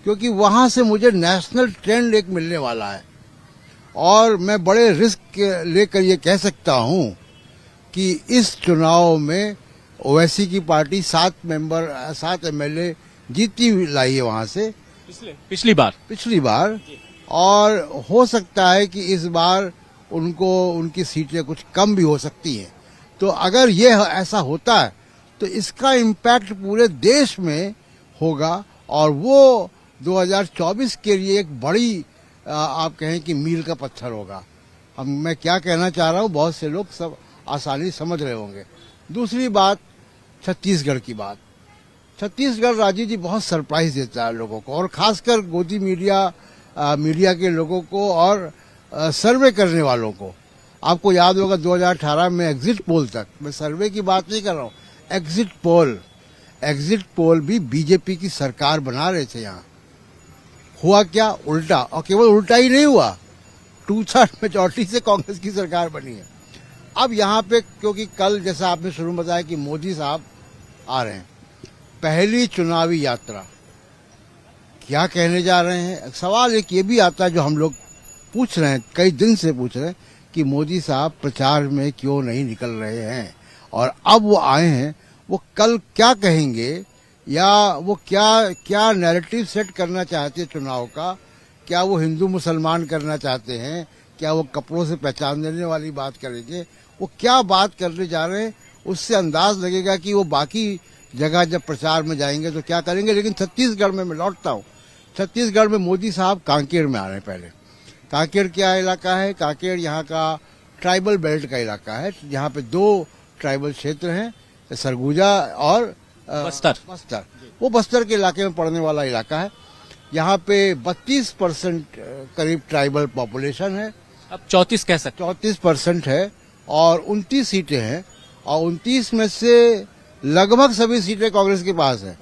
क्योंकि वहां से मुझे नेशनल ट्रेंड एक मिलने वाला है। और मैं बड़े रिस्क लेकर ये कह सकता हूं कि इस चुनाव में ओवैसी की पार्टी 7 एमएलए जीती लाई है वहां से पिछली बार, और हो सकता है कि इस बार उनकी सीटें कुछ कम भी हो सकती हैं। तो अगर ये ऐसा होता है तो इसका इम्पैक्ट पूरे देश में होगा, और वो 2024 के लिए एक बड़ी आप कहें कि मील का पत्थर होगा। अब मैं क्या कहना चाह रहा हूँ, बहुत से लोग सब आसानी समझ रहे होंगे। दूसरी बात, छत्तीसगढ़ की बात। छत्तीसगढ़ राजीव जी बहुत सरप्राइज देता है लोगों को, और खासकर गोदी मीडिया के लोगों को और सर्वे करने वालों को। आपको याद होगा 2018 में एग्जिट पोल तक, मैं सर्वे की बात नहीं कर रहा हूँ, एग्जिट पोल भी बीजेपी की सरकार बना रहे थे। यहाँ हुआ क्या? उल्टा, और केवल उल्टा ही नहीं हुआ, 2/3 मेजॉरिटी से कांग्रेस की सरकार बनी है। अब यहाँ पे क्योंकि कल जैसा आपने शुरू में बताया कि मोदी साहब आ रहे हैं, पहली चुनावी यात्रा, क्या कहने जा रहे हैं? सवाल एक ये भी आता है जो हम लोग पूछ रहे हैं, कई दिन से पूछ रहे हैं कि मोदी साहब प्रचार में क्यों नहीं निकल रहे हैं, और अब वो आए हैं, वो कल क्या कहेंगे, या वो क्या नैरेटिव सेट करना चाहते हैं चुनाव का? क्या वो हिंदू मुसलमान करना चाहते हैं? क्या वो कपड़ों से पहचान देने वाली बात करेंगे? वो क्या बात करने जा रहे हैं, उससे अंदाज लगेगा कि वो बाकी जगह जब प्रचार में जाएंगे तो क्या करेंगे। लेकिन छत्तीसगढ़ में मैं लौटता हूँ, छत्तीसगढ़ में मोदी साहब कांकेर में आ रहे हैं। पहले कांकेर क्या इलाका है? कांकेर यहाँ का ट्राइबल बेल्ट का इलाका है, यहाँ पे 2 ट्राइबल क्षेत्र हैं, सरगुजा और बस्तर। वो बस्तर के इलाके में पड़ने वाला इलाका है। यहाँ पे 32% करीब ट्राइबल पॉपुलेशन है, अब 34 कह सकते, 34% है, और 29 सीटें हैं, और 29 में से लगभग सभी सीटें कांग्रेस के पास है,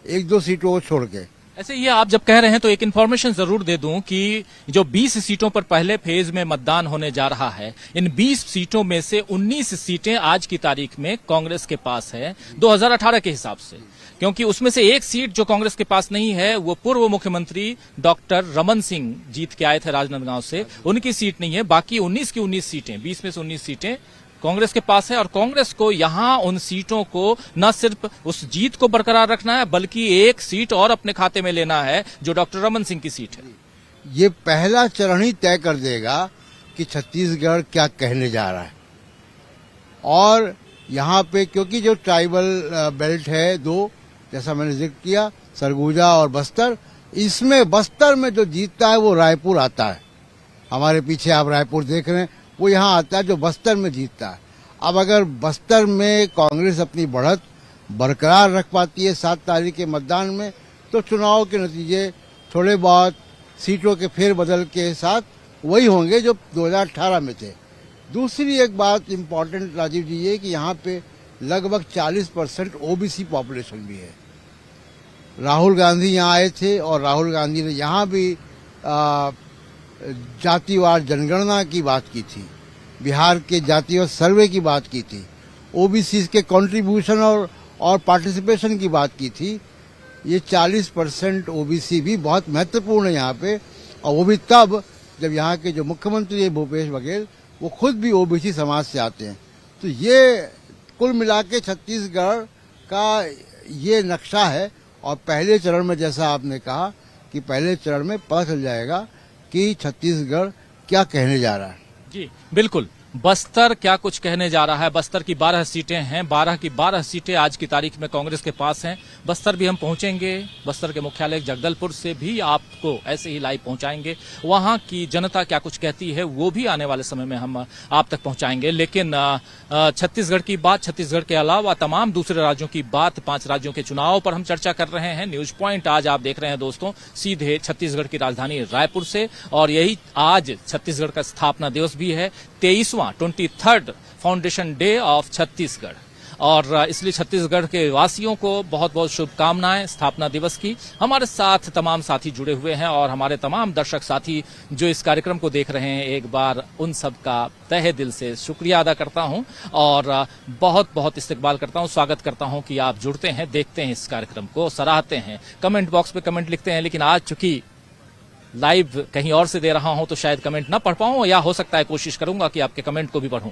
1-2 सीटों को छोड़ के। ऐसे ये आप जब कह रहे हैं तो एक इन्फॉर्मेशन जरूर दे दूं कि जो 20 सीटों पर पहले फेज में मतदान होने जा रहा है, इन 20 सीटों में से 19 सीटें आज की तारीख में कांग्रेस के पास है 2018 के हिसाब से, क्योंकि उसमें से एक सीट जो कांग्रेस के पास नहीं है वो पूर्व मुख्यमंत्री डॉक्टर रमन सिंह जीत के आए थे राजनांदगांव से, उनकी सीट नहीं है। बाकी 19 की 19 सीटें, 20 में से 19 सीटें कांग्रेस के पास है, और कांग्रेस को यहां उन सीटों को न सिर्फ उस जीत को बरकरार रखना है, बल्कि एक सीट और अपने खाते में लेना है जो डॉक्टर रमन सिंह की सीट है। ये पहला चरण ही तय कर देगा कि छत्तीसगढ़ क्या कहने जा रहा है। और यहाँ पे क्योंकि जो ट्राइबल बेल्ट है 2, जैसा मैंने जिक्र किया, सरगुजा और बस्तर, इसमें बस्तर में जो जीतता है वो रायपुर आता है। हमारे पीछे आप रायपुर देख रहे हैं, वो यहाँ आता है जो बस्तर में जीतता है। अब अगर बस्तर में कांग्रेस अपनी बढ़त बरकरार रख पाती है 7 तारीख के मतदान में, तो चुनाव के नतीजे थोड़े बहुत सीटों के फेरबदल के साथ वही होंगे जो 2018 में थे। दूसरी एक बात इम्पोर्टेंट राजीव जी ये कि यहाँ पे लगभग 40% ओबीसी पॉपुलेशन भी है। राहुल गांधी यहाँ आए थे और राहुल गांधी ने यहाँ भी जातिवार जनगणना की बात की थी, बिहार के जातिवार सर्वे की बात की थी, ओबीसी के कंट्रीब्यूशन और पार्टिसिपेशन की बात की थी। ये 40% ओबीसी भी बहुत महत्वपूर्ण है यहाँ पे, और वो भी तब जब यहाँ के जो मुख्यमंत्री है भूपेश बघेल, वो खुद भी ओबीसी समाज से आते हैं। तो ये कुल मिला के छत्तीसगढ़ का ये नक्शा है, और पहले चरण में जैसा आपने कहा कि पहले चरण में पता चल जाएगा कि छत्तीसगढ़ क्या कहने जा रहा है। जी बिल्कुल, बस्तर क्या कुछ कहने जा रहा है। बस्तर की 12 सीटें हैं, 12 की 12 सीटें आज की तारीख में कांग्रेस के पास हैं। बस्तर भी हम पहुंचेंगे, बस्तर के मुख्यालय जगदलपुर से भी आपको ऐसे ही लाइव पहुंचाएंगे। वहां की जनता क्या कुछ कहती है वो भी आने वाले समय में हम आप तक पहुंचाएंगे। लेकिन छत्तीसगढ़ की बात, छत्तीसगढ़ के अलावा तमाम दूसरे राज्यों की बात, 5 राज्यों के चुनाव पर हम चर्चा कर रहे हैं। न्यूज पॉइंट आज आप देख रहे हैं दोस्तों, सीधे छत्तीसगढ़ की राजधानी रायपुर से, और यही आज छत्तीसगढ़ का स्थापना दिवस भी है, 23वां फाउंडेशन डे ऑफ छत्तीसगढ़। और इसलिए छत्तीसगढ़ के वासियों को बहुत बहुत शुभकामनाएं स्थापना दिवस की। हमारे साथ तमाम साथी जुड़े हुए हैं और हमारे तमाम दर्शक साथी जो इस कार्यक्रम को देख रहे हैं, एक बार उन सब का तहे दिल से शुक्रिया अदा करता हूं और बहुत बहुत इस्तकबाल करता हूं, स्वागत करता हूं कि आप जुड़ते हैं, देखते हैं इस कार्यक्रम को, सराहते हैं, कमेंट बॉक्स पे कमेंट लिखते हैं। लेकिन आज चूंकि लाइव कहीं और से दे रहा हूं तो शायद कमेंट ना पढ़ पाऊं, या हो सकता है कोशिश करूंगा कि आपके कमेंट को भी पढ़ूं।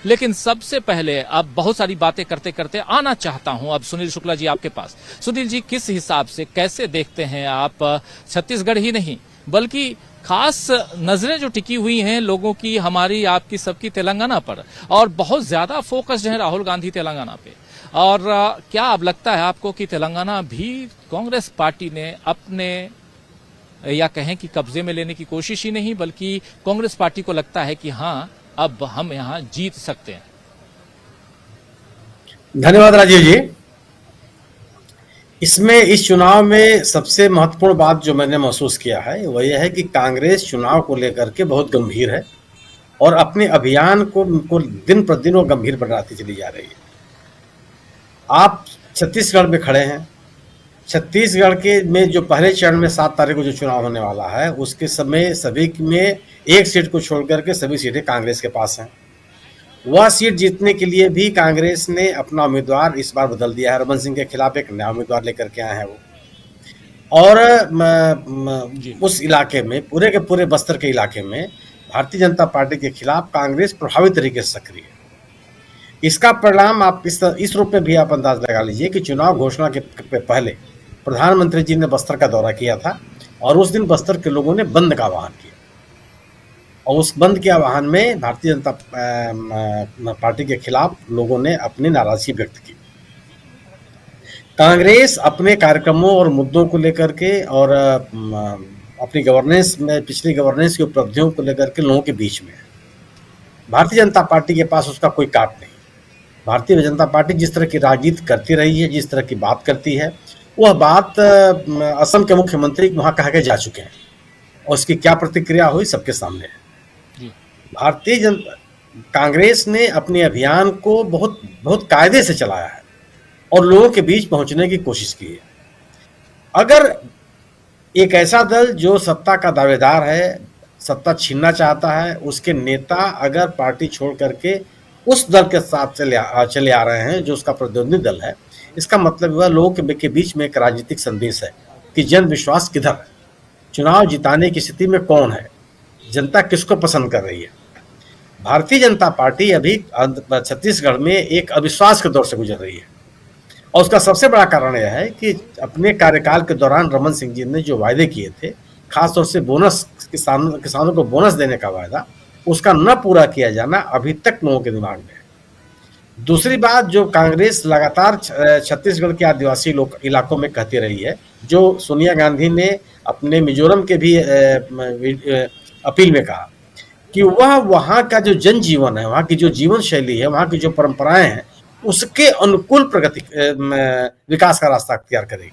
लेकिन सबसे पहले अब बहुत सारी बातें करते करते आना चाहता हूं अब सुनील शुक्ला जी आपके पास। सुनील जी, किस हिसाब से कैसे देखते हैं आप छत्तीसगढ़ ही नहीं बल्कि खास नजरें जो टिकी हुई हैं लोगों की, हमारी आपकी सबकी तेलंगाना पर, और बहुत ज्यादा फोकस्ड है राहुल गांधी तेलंगाना पे, और क्या अब लगता है आपको कि तेलंगाना भी कांग्रेस पार्टी ने अपने या कहें कि कब्जे में लेने की कोशिश ही नहीं, बल्कि कांग्रेस पार्टी को लगता है कि हां अब हम यहां जीत सकते हैं? धन्यवाद राजीव जी। इसमें इस चुनाव में सबसे महत्वपूर्ण बात जो मैंने महसूस किया है वह यह है कि कांग्रेस चुनाव को लेकर के बहुत गंभीर है और अपने अभियान को दिन प्रतिदिन वो गंभीर बनाती चली जा रही है। आप छत्तीसगढ़ में खड़े हैं। छत्तीसगढ़ के में जो पहले चरण में 7 तारीख को जो चुनाव होने वाला है, उसके समय सभी में एक सीट को छोड़ करके सभी सीटें कांग्रेस के पास हैं। वह सीट जीतने के लिए भी कांग्रेस ने अपना उम्मीदवार इस बार बदल दिया है। रमन सिंह के खिलाफ एक नया उम्मीदवार लेकर के आए हैं वो। और उस इलाके में, पूरे के पूरे बस्तर के इलाके में भारतीय जनता पार्टी के खिलाफ कांग्रेस प्रभावी तरीके से सक्रिय है। इसका परिणाम आप इस रूप में भी आप अंदाज लगा लीजिए कि चुनाव घोषणा के पहले प्रधानमंत्री जी ने बस्तर का दौरा किया था और उस दिन बस्तर के लोगों ने बंद का आह्वान किया और उस बंद के आह्वान में भारतीय जनता पार्टी के खिलाफ लोगों ने अपनी नाराजगी व्यक्त की। कांग्रेस अपने कार्यक्रमों और मुद्दों को लेकर के और अपनी गवर्नेंस में, पिछली गवर्नेंस की उपलब्धियों को लेकर के लोगों के बीच में है। भारतीय जनता पार्टी के पास उसका कोई काट नहीं। भारतीय जनता पार्टी जिस तरह की राजनीति करती रही है, जिस तरह की बात करती है, वह बात असम के मुख्यमंत्री वहां कह के जा चुके हैं और उसकी क्या प्रतिक्रिया हुई सबके सामने है। भारतीय जनता कांग्रेस ने अपने अभियान को बहुत बहुत कायदे से चलाया है और लोगों के बीच पहुंचने की कोशिश की है। अगर एक ऐसा दल जो सत्ता का दावेदार है, सत्ता छीनना चाहता है, उसके नेता अगर पार्टी छोड़ करके उस दल के साथ चले आ रहे हैं जो उसका प्रतिद्वंदी दल है, इसका मतलब वह लोगों के बीच में एक राजनीतिक संदेश है कि जन विश्वास किधर है, चुनाव जिताने की स्थिति में कौन है, जनता किसको पसंद कर रही है। भारतीय जनता पार्टी अभी छत्तीसगढ़ में एक अविश्वास के दौर से गुजर रही है और उसका सबसे बड़ा कारण यह है कि अपने कार्यकाल के दौरान रमन सिंह जी ने जो वायदे किए थे, खासतौर से बोनस, किसानों को बोनस देने का वायदा, उसका न पूरा किया जाना अभी तक लोगों के दिमाग में है। दूसरी बात, जो कांग्रेस लगातार छत्तीसगढ़ के आदिवासी इलाकों में कहती रही है, जो सोनिया गांधी ने अपने मिजोरम के भी अपील में कहा कि वह वहाँ का जो जनजीवन है, वहाँ की जो जीवन शैली है, वहाँ की जो परंपराएं हैं, उसके अनुकूल प्रगति विकास का रास्ता अख्तियार करेगी,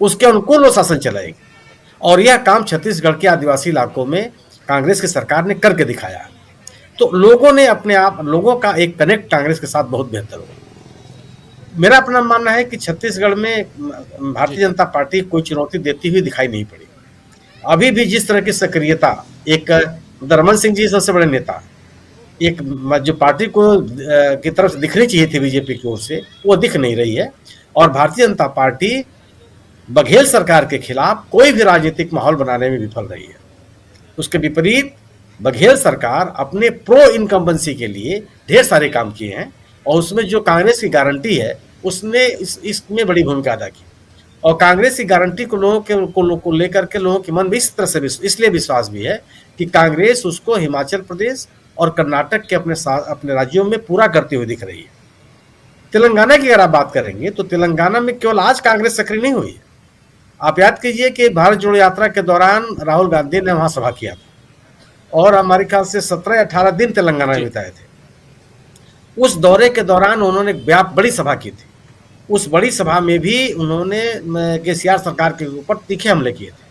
उसके अनुकूल वो शासन चलाएगी। और यह काम छत्तीसगढ़ के आदिवासी इलाकों में कांग्रेस की सरकार ने करके दिखाया है। तो लोगों ने लोगों का एक कनेक्ट कांग्रेस के साथ बहुत बेहतर हो। मेरा अपना मानना है कि छत्तीसगढ़ में भारतीय जनता पार्टी कोई चुनौती देती हुई दिखाई नहीं पड़ी। अभी भी जिस तरह की सक्रियता, एक रमन सिंह जी सबसे बड़े नेता, एक जो पार्टी को की तरफ से दिखनी चाहिए थी बीजेपी की ओर से, वो दिख नहीं रही है। और भारतीय जनता पार्टी बघेल सरकार के खिलाफ कोई भी राजनीतिक माहौल बनाने में विफल रही है। उसके विपरीत बघेल सरकार अपने प्रो इनकम्बेंसी के लिए ढेर सारे काम किए हैं और उसमें जो कांग्रेस की गारंटी है, उसने इसमें बड़ी भूमिका अदा की। और कांग्रेस की गारंटी को लोगों को लेकर के लोगों के मन में इस तरह से इसलिए विश्वास भी है कि कांग्रेस उसको हिमाचल प्रदेश और कर्नाटक के अपने राज्यों में पूरा करती हुई दिख रही है। तेलंगाना की अगर आप बात करेंगे तो तेलंगाना में केवल आज कांग्रेस सक्रिय नहीं हुई है। आप याद कीजिए कि भारत जोड़ो यात्रा के दौरान राहुल गांधी ने वहां सभा किया था और हमारे ख्याल से 17-18 दिन तेलंगाना में बिताए थे। उस दौरे के दौरान उन्होंने बड़ी सभा की थी। उस बड़ी सभा में भी उन्होंने केसीआर सरकार के ऊपर तीखे हमले किए थे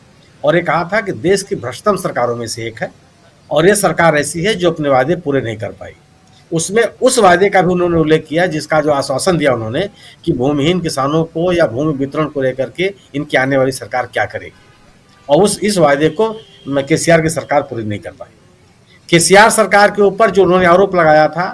और ये कहा था कि देश की भ्रष्टतम सरकारों में से एक है और ये सरकार ऐसी है जो अपने वादे पूरे नहीं कर पाई। उसमें उस वादे का भी उन्होंने उल्लेख किया जिसका जो आश्वासन दिया उन्होंने कि भूमिहीन किसानों को या भूमि वितरण को लेकर के इनकी आने वाली सरकार क्या करेगी, और इस वादे को केसीआर की सरकार पूरी नहीं कर पाई। केसीआर सरकार के ऊपर जो उन्होंने आरोप लगाया था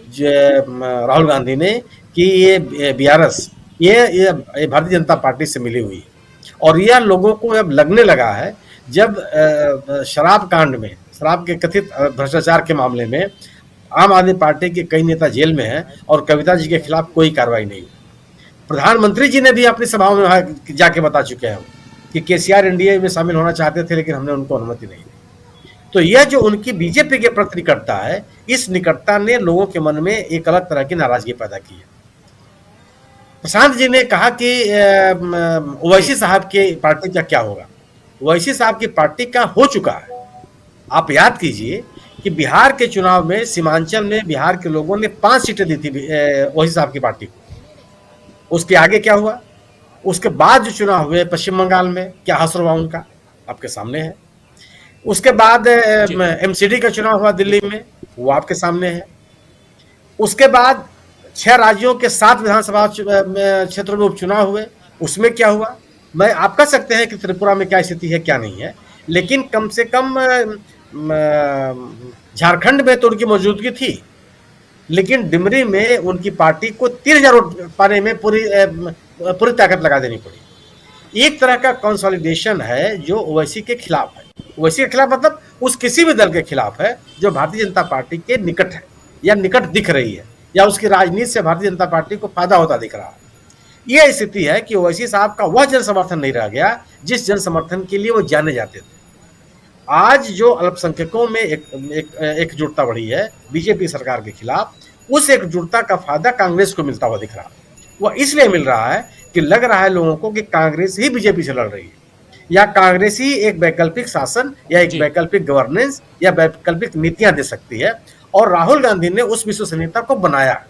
राहुल गांधी ने कि ये बीआरएस ये भारतीय जनता पार्टी से मिली हुई है और यह लोगों को अब लगने लगा है जब शराब कांड में, शराब के कथित भ्रष्टाचार के मामले में आम आदमी पार्टी के कई नेता जेल में हैं और कविता जी के खिलाफ कोई कार्रवाई नहीं हुई। प्रधानमंत्री जी ने भी अपनी सभाओं में जाके बता चुके हैं कि केसीआर एनडीए में शामिल होना चाहते थे लेकिन हमने उनको अनुमति नहीं दी। तो यह जो उनकी बीजेपी के प्रति निकटता है, इस निकटता ने लोगों के मन में एक अलग तरह की नाराजगी पैदा की है। प्रशांत जी ने कहा कि ओवैसी साहब की पार्टी का क्या होगा। ओवैसी साहब की पार्टी का हो चुका है। आप याद कीजिए कि बिहार के चुनाव में सीमांचल में बिहार के लोगों ने 5 सीटें दी थी ओवैसी साहब की पार्टी को। उसके आगे क्या हुआ, उसके बाद जो चुनाव हुए पश्चिम बंगाल में, क्या असर हुआ उनका आपके सामने है। उसके बाद एमसीडी का चुनाव हुआ दिल्ली में, वो आपके सामने है। उसके बाद 6 राज्यों के 7 विधानसभा क्षेत्रों में उपचुनाव हुए, उसमें क्या हुआ? मैं आप कह सकते हैं कि त्रिपुरा में क्या स्थिति है क्या नहीं है, लेकिन कम से कम झारखंड में तो उनकी मौजूदगी थी, लेकिन डिमरी में उनकी पार्टी को 3000 वोट पाने में पूरी ताकत लगा देनी पड़ी। एक तरह का कंसोलिडेशन है जो ओवैसी के खिलाफ है। ओवैसी के खिलाफ मतलब उस किसी भी दल के खिलाफ है जो भारतीय जनता पार्टी के निकट है या निकट दिख रही है या उसकी राजनीति से भारतीय जनता पार्टी को फायदा होता दिख रहा है। यह स्थिति है कि ओवैसी साहब का वह जन समर्थन नहीं रह गया जिस जन समर्थन के लिए वो जाने जाते थे। आज जो अल्पसंख्यकों में एकजुटता बढ़ी है बीजेपी सरकार के खिलाफ, उस एकजुटता का फायदा कांग्रेस को मिलता हुआ दिख रहा है। वह इसलिए मिल रहा है कि लग रहा है लोगों को कि कांग्रेस ही बीजेपी से लड़ रही है या कांग्रेस ही एक वैकल्पिक शासन या एक वैकल्पिक गवर्नेंस या वैकल्पिक नीतियां दे सकती है। और राहुल गांधी ने उस विश्वसनीयता को बनाया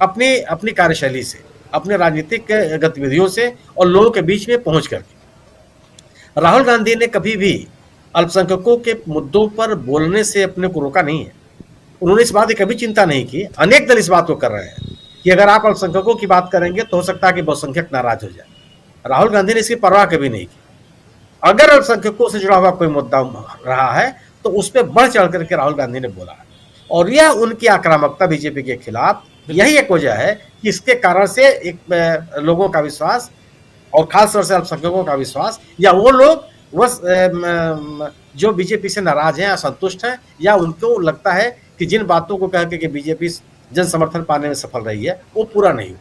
अपनी कार्यशैली से, अपने राजनीतिक गतिविधियों से और लोगों के बीच में पहुंच करके। राहुल गांधी ने कभी भी अल्पसंख्यकों के मुद्दों पर बोलने से अपने को रोका नहीं है। उन्होंने इस बात की कभी चिंता नहीं की। अनेक दल इस बात को कर रहे हैं कि अगर आप अल्पसंख्यकों की बात करेंगे तो हो सकता है कि बहुसंख्यक नाराज हो जाए। राहुल गांधी ने इसकी परवाह कभी नहीं की। अगर अल्पसंख्यकों से जुड़ा हुआ कोई मुद्दा रहा है तो उस पर बढ़ चढ़ करके राहुल गांधी ने बोला है, और यह उनकी आक्रामकता बीजेपी के खिलाफ यही एक वजह है कि इसके कारण से एक लोगों का विश्वास और खासतौर से अल्पसंख्यकों का विश्वास, या वो लोग जो बीजेपी से नाराज हैं, असंतुष्ट हैं, या उनको लगता है कि जिन बातों को कह के बीजेपी जन समर्थन पाने में सफल रही है वो पूरा नहीं हुआ।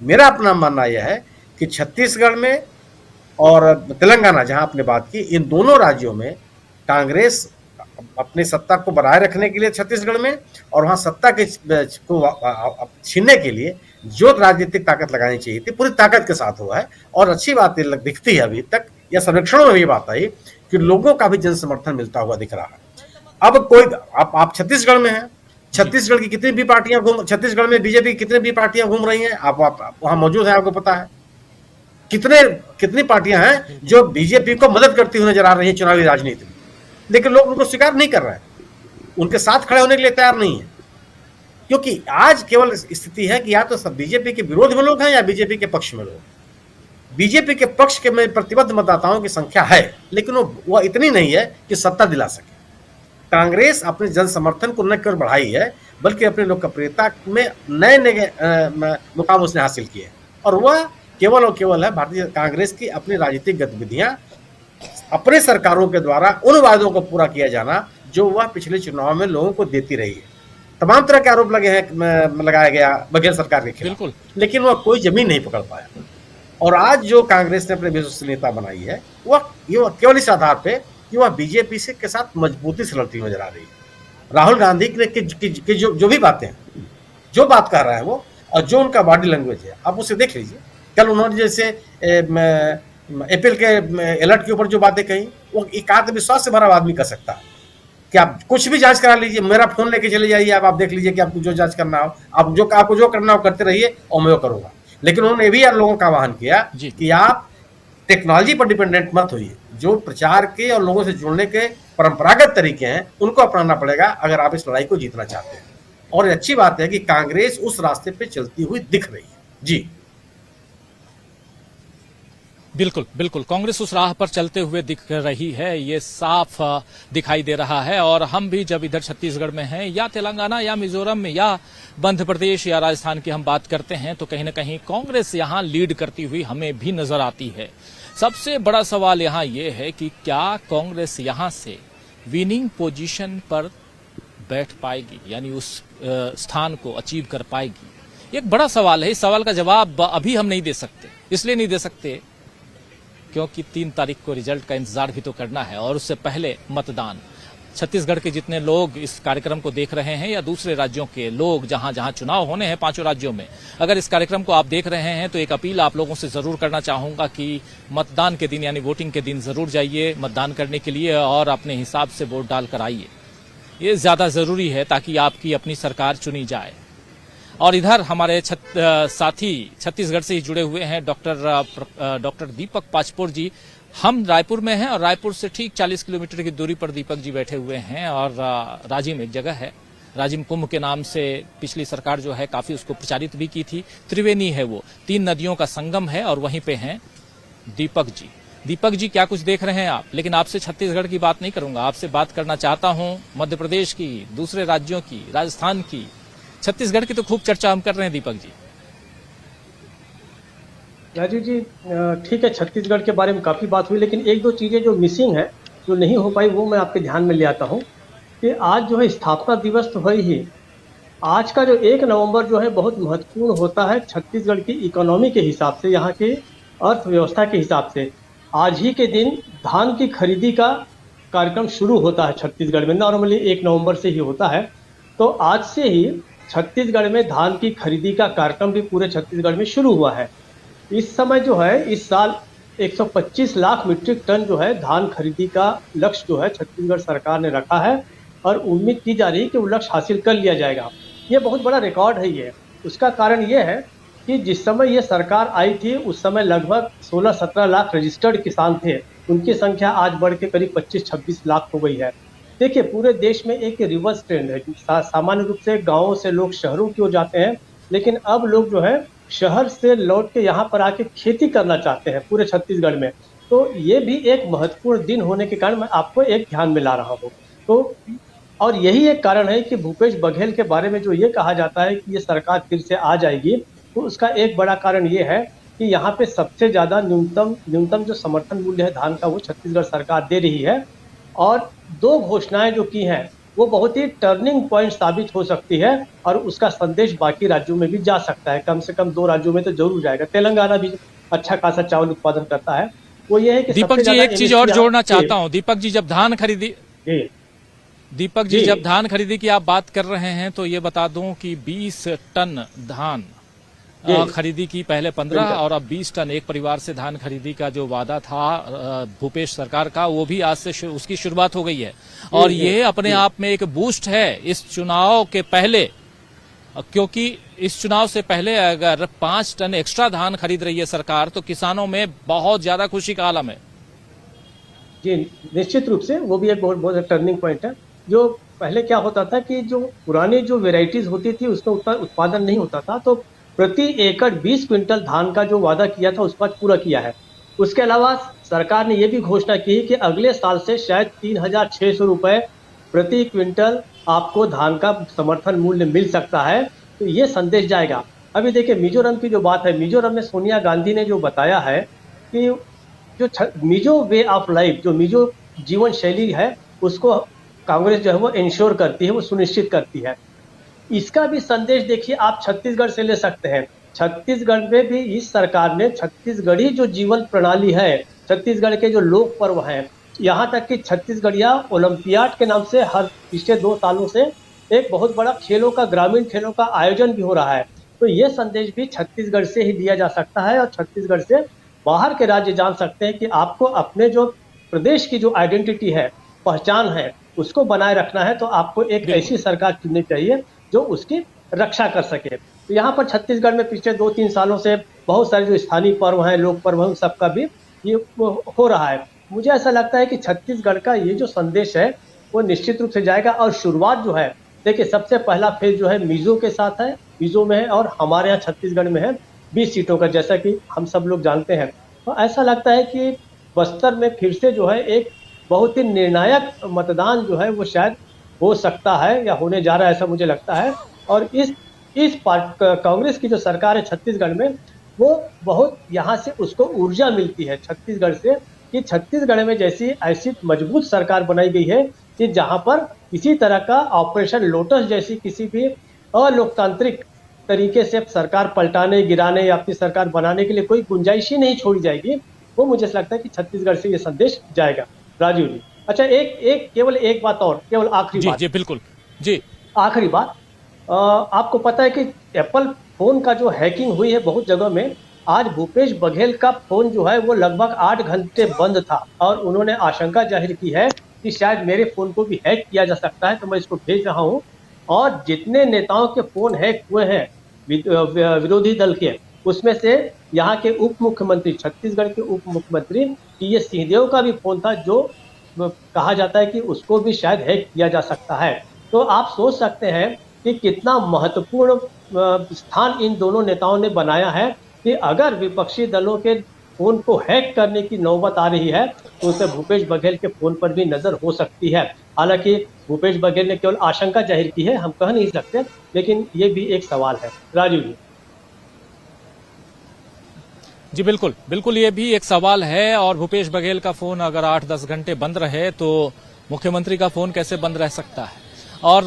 मेरा अपना मानना यह है कि छत्तीसगढ़ में और तेलंगाना, जहां आपने बात की, इन दोनों राज्यों में कांग्रेस अपनी सत्ता को बनाए रखने के लिए छत्तीसगढ़ में और वहां सत्ता को छीनने के लिए जो राजनीतिक ताकत लगानी चाहिए थी पूरी ताकत के साथ हुआ है। और अच्छी बात दिखती है अभी तक, या सर्वेक्षणों में भी बात आई कि लोगों का भी जन समर्थन मिलता हुआ दिख रहा है। अब कोई आप छत्तीसगढ़ में हैं, छत्तीसगढ़ की कितनी भी पार्टियां छत्तीसगढ़ में बीजेपी की कितनी भी पार्टियां घूम रही हैं, आप वहां मौजूद हैं, आपको पता है कितनी पार्टियां हैं जो बीजेपी को मदद करती हुई नजर आ रही है चुनावी राजनीति में, लेकिन लोग उनको स्वीकार नहीं कर रहे हैं, उनके साथ खड़े होने के लिए तैयार नहीं है। क्योंकि आज केवल स्थिति है कि या तो सब बीजेपी के विरोध में लोग हैं या बीजेपी के पक्ष में लोग। बीजेपी के पक्ष के में प्रतिबद्ध मतदाताओं की संख्या है, लेकिन वो इतनी नहीं है कि सत्ता दिला सके। कांग्रेस अपने जन समर्थन को न केवल बढ़ाई है बल्कि अपनी लोकप्रियता में नए मुकाम उसने हासिल किए, और वह केवल और केवल है भारतीय कांग्रेस की अपनी राजनीतिक गतिविधियां, अपने सरकारों के द्वारा उन वादों को पूरा किया जाना जो वह पिछले चुनाव में लोगों को देती रही है। तमाम तरह के आरोप लगाया गया बघेल सरकार के खिलाफ, लेकिन वह कोई जमीन नहीं पकड़ पाया। और आज जो कांग्रेस ने अपनी विश्वसनीयता बनाई है वह केवल इस आधार पे कि वह बीजेपी से के साथ मजबूती से लड़ती नजर आ रही है। राहुल गांधी की जो भी बातें हैं, जो बात कर रहा है वो, और जो उनका बॉडी लैंग्वेज है, आप उसे देख लीजिए। कल उन्होंने जैसे एपीएल के अलर्ट के ऊपर जो बातें कही, वो एक आत्मविश्वास से भरा आदमी कर सकता है कि आप कुछ भी जांच करा लीजिए, मेरा फोन लेके चले जाइए, आप देख लीजिए कि आपको जो जांच करना हो, आपको जो करना हो करते रहिए और मैं वो करूंगा। लेकिन उन्होंने ये भी यार लोगों का आह्वान किया कि आप टेक्नोलॉजी पर डिपेंडेंट मत होइए। जो प्रचार के और लोगों से जुड़ने के परंपरागत तरीके हैं उनको अपनाना पड़ेगा अगर आप इस लड़ाई को जीतना चाहते हैं। और अच्छी बात है कि कांग्रेस उस रास्ते पे चलती हुई दिख रही है। जी बिल्कुल बिल्कुल, कांग्रेस उस राह पर चलते हुए दिख रही है, ये साफ दिखाई दे रहा है। और हम भी जब इधर छत्तीसगढ़ में हैं या तेलंगाना या मिजोरम में या मध्य प्रदेश या राजस्थान की हम बात करते हैं तो कहीं ना कहीं कांग्रेस यहां लीड करती हुई हमें भी नजर आती है। सबसे बड़ा सवाल यहां ये है कि क्या कांग्रेस यहां से विनिंग पोजीशन पर बैठ पाएगी, यानी उस स्थान को अचीव कर पाएगी? एक बड़ा सवाल है। इस सवाल का जवाब अभी हम नहीं दे सकते। इसलिए नहीं दे सकते क्योंकि 3 तारीख को रिजल्ट का इंतजार भी तो करना है, और उससे पहले मतदान। छत्तीसगढ़ के जितने लोग इस कार्यक्रम को देख रहे हैं या दूसरे राज्यों के लोग जहां जहां चुनाव होने हैं 5 राज्यों में, अगर इस कार्यक्रम को आप देख रहे हैं तो एक अपील आप लोगों से जरूर करना चाहूंगा कि मतदान के दिन यानी वोटिंग के दिन जरूर जाइए मतदान करने के लिए और अपने हिसाब से वोट डालकर आइए। ये ज्यादा जरूरी है ताकि आपकी अपनी सरकार चुनी जाए। और इधर हमारे साथी छत्तीसगढ़ से ही जुड़े हुए हैं डॉक्टर दीपक पाचपोर जी। हम रायपुर में हैं और रायपुर से ठीक 40 किलोमीटर की दूरी पर दीपक जी बैठे हुए हैं, और राजी में एक जगह है राजिम कुंभ के नाम से पिछली सरकार जो है काफी उसको प्रचारित भी की थी। त्रिवेणी है वो, 3 नदियों का संगम है और वहीं पे हैं दीपक जी। दीपक जी, क्या कुछ देख रहे हैं आप? लेकिन आपसे छत्तीसगढ़ की बात नहीं करूंगा, आपसे बात करना चाहता हूं मध्य प्रदेश की, दूसरे राज्यों की, राजस्थान की। छत्तीसगढ़ की तो खूब चर्चा हम कर रहे हैं दीपक जी। राजीव जी, ठीक है, छत्तीसगढ़ के बारे में काफ़ी बात हुई, लेकिन एक दो चीज़ें जो मिसिंग है, जो नहीं हो पाई, वो मैं आपके ध्यान में ले आता हूँ कि आज जो है स्थापना दिवस तो है ही, आज का जो 1 नवंबर जो है बहुत महत्वपूर्ण होता है छत्तीसगढ़ की इकोनॉमी के हिसाब से, यहाँ की अर्थव्यवस्था के हिसाब से। आज ही के दिन धान की खरीदी का कार्यक्रम शुरू होता है छत्तीसगढ़ में, नॉर्मली 1 नवंबर से ही होता है। तो आज से ही छत्तीसगढ़ में धान की खरीदी का कार्यक्रम भी पूरे छत्तीसगढ़ में शुरू हुआ है। इस समय जो है, इस साल 125 लाख मीट्रिक टन जो है धान खरीदी का लक्ष्य जो है छत्तीसगढ़ सरकार ने रखा है और उम्मीद की जा रही है कि वो लक्ष्य हासिल कर लिया जाएगा। ये बहुत बड़ा रिकॉर्ड है ये। उसका कारण ये है कि जिस समय ये सरकार आई थी उस समय लगभग 16-17 लाख रजिस्टर्ड किसान थे, उनकी संख्या आज बढ़ के करीब 25-26 लाख हो गई है। देखिए, पूरे देश में एक रिवर्स ट्रेंड है। सामान्य रूप से गाँवों से लोग शहरों की ओर जाते हैं, लेकिन अब लोग जो है शहर से लौट के यहाँ पर आके खेती करना चाहते हैं पूरे छत्तीसगढ़ में। तो ये भी एक महत्वपूर्ण दिन होने के कारण मैं आपको एक ध्यान में ला रहा हूँ। तो और यही एक कारण है कि भूपेश बघेल के बारे में जो ये कहा जाता है कि ये सरकार फिर से आ जाएगी, तो उसका एक बड़ा कारण ये है कि यहाँ पे सबसे ज़्यादा न्यूनतम जो समर्थन मूल्य है धान का, वो छत्तीसगढ़ सरकार दे रही है। और 2 घोषणाएं जो की हैं वो बहुत ही टर्निंग पॉइंट साबित हो सकती है और उसका संदेश बाकी राज्यों में भी जा सकता है। कम से कम 2 राज्यों में तो जरूर जाएगा। तेलंगाना भी अच्छा खासा चावल उत्पादन करता है। वो ये है कि दीपक जी, एक चीज और जोड़ना चाहता हूँ। दीपक जी, जब धान खरीदी की आप बात कर रहे हैं तो ये बता दूं कि 20 टन धान खरीदी की, पहले 15 और अब 20 टन एक परिवार से धान खरीदी का जो वादा था भूपेश सरकार का, वो भी आज से उसकी शुरुआत हो गई है। और ये अपने आप में एक बूस्ट है इस चुनाव के पहले, क्योंकि इस चुनाव से पहले अगर 5 टन एक्स्ट्रा धान खरीद रही है सरकार तो किसानों में बहुत ज्यादा खुशी का आलम है। जी, निश्चित रूप से वो भी एक बहुत टर्निंग पॉइंट है। जो पहले क्या होता था कि जो पुरानी जो वेराइटीज होती थी उसका उतना उत्पादन नहीं होता था, तो प्रति एकड़ 20 क्विंटल धान का जो वादा किया था उसको आज पूरा किया है। उसके अलावा सरकार ने ये भी घोषणा की कि अगले साल से शायद 3,600 रुपये प्रति क्विंटल आपको धान का समर्थन मूल्य मिल सकता है। तो ये संदेश जाएगा। अभी देखिए, मिजोरम की जो बात है, मिजोरम में सोनिया गांधी ने जो बताया है कि जो मिजो वे ऑफ लाइफ, जो मिजो जीवन शैली है, उसको कांग्रेस जो है वो इंश्योर करती है, वो सुनिश्चित करती है। इसका भी संदेश देखिए आप छत्तीसगढ़ से ले सकते हैं। छत्तीसगढ़ में भी इस सरकार ने छत्तीसगढ़ी जो जीवन प्रणाली है, छत्तीसगढ़ के जो लोक पर्व हैं, यहाँ तक कि छत्तीसगढ़िया ओलंपियाड के नाम से हर पिछले 2 सालों से एक बहुत बड़ा ग्रामीण खेलों का आयोजन भी हो रहा है। तो ये संदेश भी छत्तीसगढ़ से ही दिया जा सकता है और छत्तीसगढ़ से बाहर के राज्य जान सकते हैं कि आपको अपने जो प्रदेश की जो आइडेंटिटी है, पहचान है, उसको बनाए रखना है। तो आपको एक ऐसी सरकार चुननी चाहिए जो उसकी रक्षा कर सके। तो यहाँ पर छत्तीसगढ़ में पिछले 2-3 सालों से बहुत सारे जो स्थानीय पर्व हैं, लोक पर्व हैं, सबका भी ये हो रहा है। मुझे ऐसा लगता है कि छत्तीसगढ़ का ये जो संदेश है वो निश्चित रूप से जाएगा। और शुरुआत जो है, देखिए, सबसे पहला फेज जो है मिजो के साथ है, मिजो में है, और हमारे यहाँ छत्तीसगढ़ में है 20 सीटों का, जैसा कि हम सब लोग जानते हैं। तो ऐसा लगता है कि बस्तर में फिर से जो है एक बहुत ही निर्णायक मतदान जो है वो शायद हो सकता है या होने जा रहा है, ऐसा मुझे लगता है। और इस कांग्रेस की जो सरकार है छत्तीसगढ़ में, वो बहुत यहाँ से उसको ऊर्जा मिलती है छत्तीसगढ़ से, कि छत्तीसगढ़ में जैसी ऐसी मजबूत सरकार बनाई गई है कि जहाँ पर किसी तरह का ऑपरेशन लोटस जैसी किसी भी अलोकतांत्रिक तरीके से सरकार पलटाने, गिराने या अपनी सरकार बनाने के लिए कोई गुंजाइश ही नहीं छोड़ी जाएगी। वो मुझे लगता है कि छत्तीसगढ़ से ये संदेश जाएगा। राजीव जी, अच्छा, केवल एक बात और, केवल आखिरी बात। जी बिल्कुल जी, आखिरी बात। आपको पता है कि एप्पल फोन का जो हैकिंग हुई है बहुत जगह में, आज भूपेश बघेल का फोन जो है वो लगभग 8 घंटे बंद था और उन्होंने आशंका जाहिर की है कि शायद मेरे फोन को भी हैक किया जा सकता है, तो मैं इसको भेज रहा हूँ। और जितने नेताओं के फोन हैक हुए हैं विरोधी दल के, उसमें से यहाँ के उप मुख्यमंत्री, छत्तीसगढ़ के उप मुख्यमंत्री टी.एस. सिंहदेव का भी फोन था, जो कहा जाता है कि उसको भी शायद हैक किया जा सकता है। तो आप सोच सकते हैं कि कितना महत्वपूर्ण स्थान इन दोनों नेताओं ने बनाया है कि अगर विपक्षी दलों के फोन को हैक करने की नौबत आ रही है तो उसे भूपेश बघेल के फोन पर भी नजर हो सकती है। हालांकि भूपेश बघेल ने केवल आशंका जाहिर की है, हम कह नहीं सकते, लेकिन ये भी एक सवाल है। राजीव जी। जी बिल्कुल बिल्कुल, ये भी एक सवाल है। और भूपेश बघेल का फोन अगर 8-10 घंटे बंद रहे तो मुख्यमंत्री का फोन कैसे बंद रह सकता है। और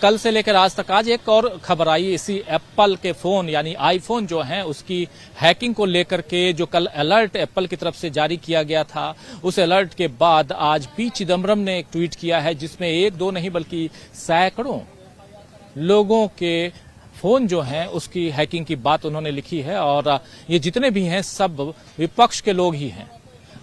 कल से लेकर आज तक आज एक और खबर आई इसी एप्पल के फोन यानी आईफोन जो है उसकी हैकिंग को लेकर के, जो कल अलर्ट एप्पल की तरफ से जारी किया गया था, उस अलर्ट के बाद आज पी चिदम्बरम ने एक ट्वीट किया है जिसमें एक दो नहीं बल्कि सैकड़ों लोगों के फोन जो हैं उसकी हैकिंग की बात उन्होंने लिखी है। और ये जितने भी हैं सब विपक्ष के लोग ही हैं।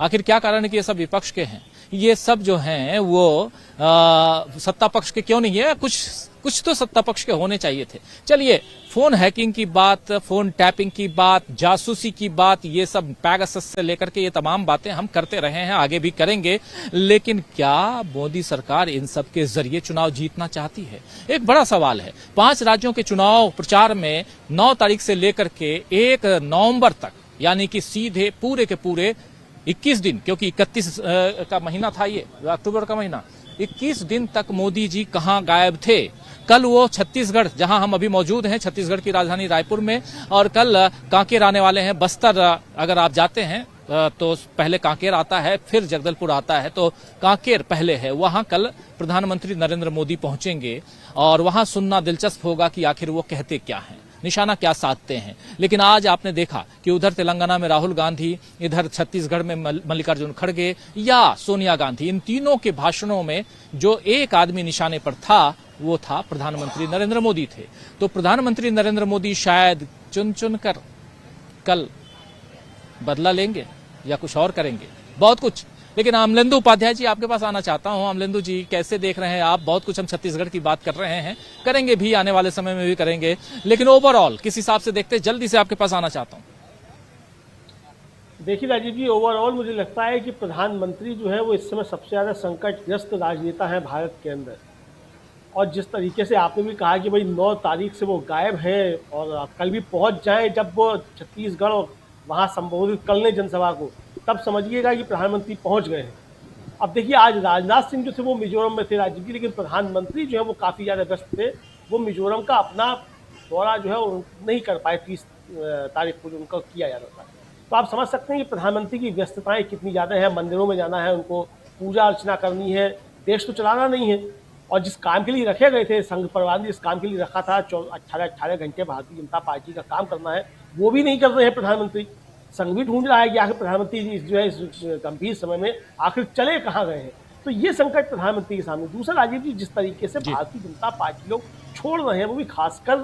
आखिर क्या कारण है कि ये सब विपक्ष के हैं? ये सब जो हैं वो सत्ता पक्ष के क्यों नहीं है? कुछ तो सत्ता पक्ष के होने चाहिए थे। चलिए, फोन हैकिंग की बात, फोन टैपिंग की बात, जासूसी की बात, ये सब पैगासस से लेकर के ये तमाम बातें हम करते रहे हैं, आगे भी करेंगे। लेकिन क्या मोदी सरकार इन सब के जरिए चुनाव जीतना चाहती है? एक बड़ा सवाल है। 5 राज्यों के चुनाव प्रचार में 9 तारीख से लेकर के 1 नवंबर तक, यानी कि सीधे पूरे के पूरे 21 दिन, क्योंकि 31 का महीना था, ये अक्टूबर का महीना, 21 दिन तक मोदी जी कहां गायब थे? कल वो छत्तीसगढ़, जहां हम अभी मौजूद हैं, छत्तीसगढ़ की राजधानी रायपुर में, और कल कांकेर आने वाले हैं। बस्तर अगर आप जाते हैं तो पहले कांकेर आता है, फिर जगदलपुर आता है, तो कांकेर पहले है। वहां कल प्रधानमंत्री नरेंद्र मोदी पहुंचेंगे और वहां सुनना दिलचस्प होगा कि आखिर वो कहते क्या हैं, निशाना क्या साधते हैं। लेकिन आज आपने देखा कि उधर तेलंगाना में राहुल गांधी, इधर छत्तीसगढ़ में मल्लिकार्जुन खड़गे या सोनिया गांधी, इन तीनों के भाषणों में जो एक आदमी निशाने पर था वो था प्रधानमंत्री नरेंद्र मोदी थे। तो प्रधानमंत्री नरेंद्र मोदी शायद चुन चुन कर कल बदला लेंगे या कुछ और करेंगे, बहुत कुछ। लेकिन अमलेंदु उपाध्याय जी, आपके पास आना चाहता हूं। अमलेंदु जी, कैसे देख रहे हैं आप? बहुत कुछ हम छत्तीसगढ़ की बात कर रहे हैं, करेंगे भी, आने वाले समय में भी करेंगे, लेकिन ओवरऑल किस हिसाब से देखते हैं? जल्दी से आपके पास आना चाहता हूं। देखिए राजीव जी, ओवरऑल मुझे लगता है कि प्रधानमंत्री जो है वो इस समय सबसे ज़्यादा संकटग्रस्त राजनेता हैं भारत के अंदर। और जिस तरीके से आपने भी कहा कि भाई 9 तारीख से वो गायब हैं और कल भी पहुंच जाएं, जब वो छत्तीसगढ़ वहाँ संबोधित कर लें जनसभा को, तब समझिएगा कि प्रधानमंत्री पहुंच गए हैं। अब देखिए, आज राजनाथ सिंह जो थे वो मिजोरम में थे राजीव जी, लेकिन प्रधानमंत्री जो है वो काफ़ी ज़्यादा व्यस्त थे। वो मिजोरम का अपना दौरा जो है वो नहीं कर पाए 30 तारीख को जो उनका किया जा रहा था। तो आप समझ सकते हैं कि प्रधानमंत्री की व्यस्तताएँ कितनी ज़्यादा है। मंदिरों में जाना है उनको, पूजा अर्चना करनी है, देश तो चलाना नहीं है। और जिस काम के लिए रखे गए थे, संघ परिवार ने जिस काम के लिए रखा था, 18 घंटे भारतीय जनता पार्टी का काम करना है, वो भी नहीं कर रहे हैं प्रधानमंत्री। संघ भी ढूंढ रहा है कि आखिर प्रधानमंत्री जो है इस गंभीर समय में आखिर चले कहाँ गए हैं। तो ये संकट प्रधानमंत्री के सामने। दूसरा राजीव जी, जिस तरीके से भारतीय जनता पार्टी लोग छोड़ रहे हैं, वो भी खासकर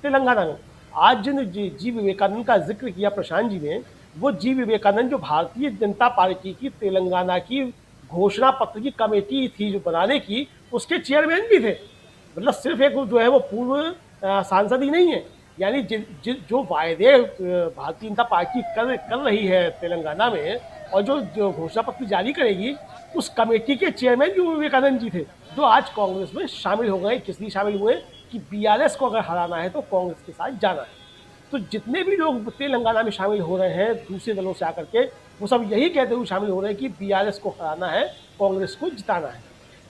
तेलंगाना में। आज जिन जी विवेकानंद का जिक्र किया प्रशांत जी ने, वो जी विवेकानंद जो भारतीय जनता पार्टी की तेलंगाना की घोषणा पत्र की कमेटी थी जो बनाने की, उसके चेयरमैन भी थे। मतलब सिर्फ एक जो है वो पूर्व सांसद ही नहीं है, यानी जो वायदे भारतीय जनता पार्टी कर रही है तेलंगाना में, और जो घोषणा पत्र जारी करेगी, उस कमेटी के चेयरमैन भी विवेकानंद जी थे, जो आज कांग्रेस में शामिल हो गए। किस लिए शामिल हुए कि बीआरएस को अगर हराना है तो कांग्रेस के साथ जाना है। तो जितने भी लोग तेलंगाना में शामिल हो रहे हैं दूसरे दलों से आकर के, वो सब यही कहते हुए शामिल हो रहे हैं कि बीआरएस को हराना है, कांग्रेस को जिताना है।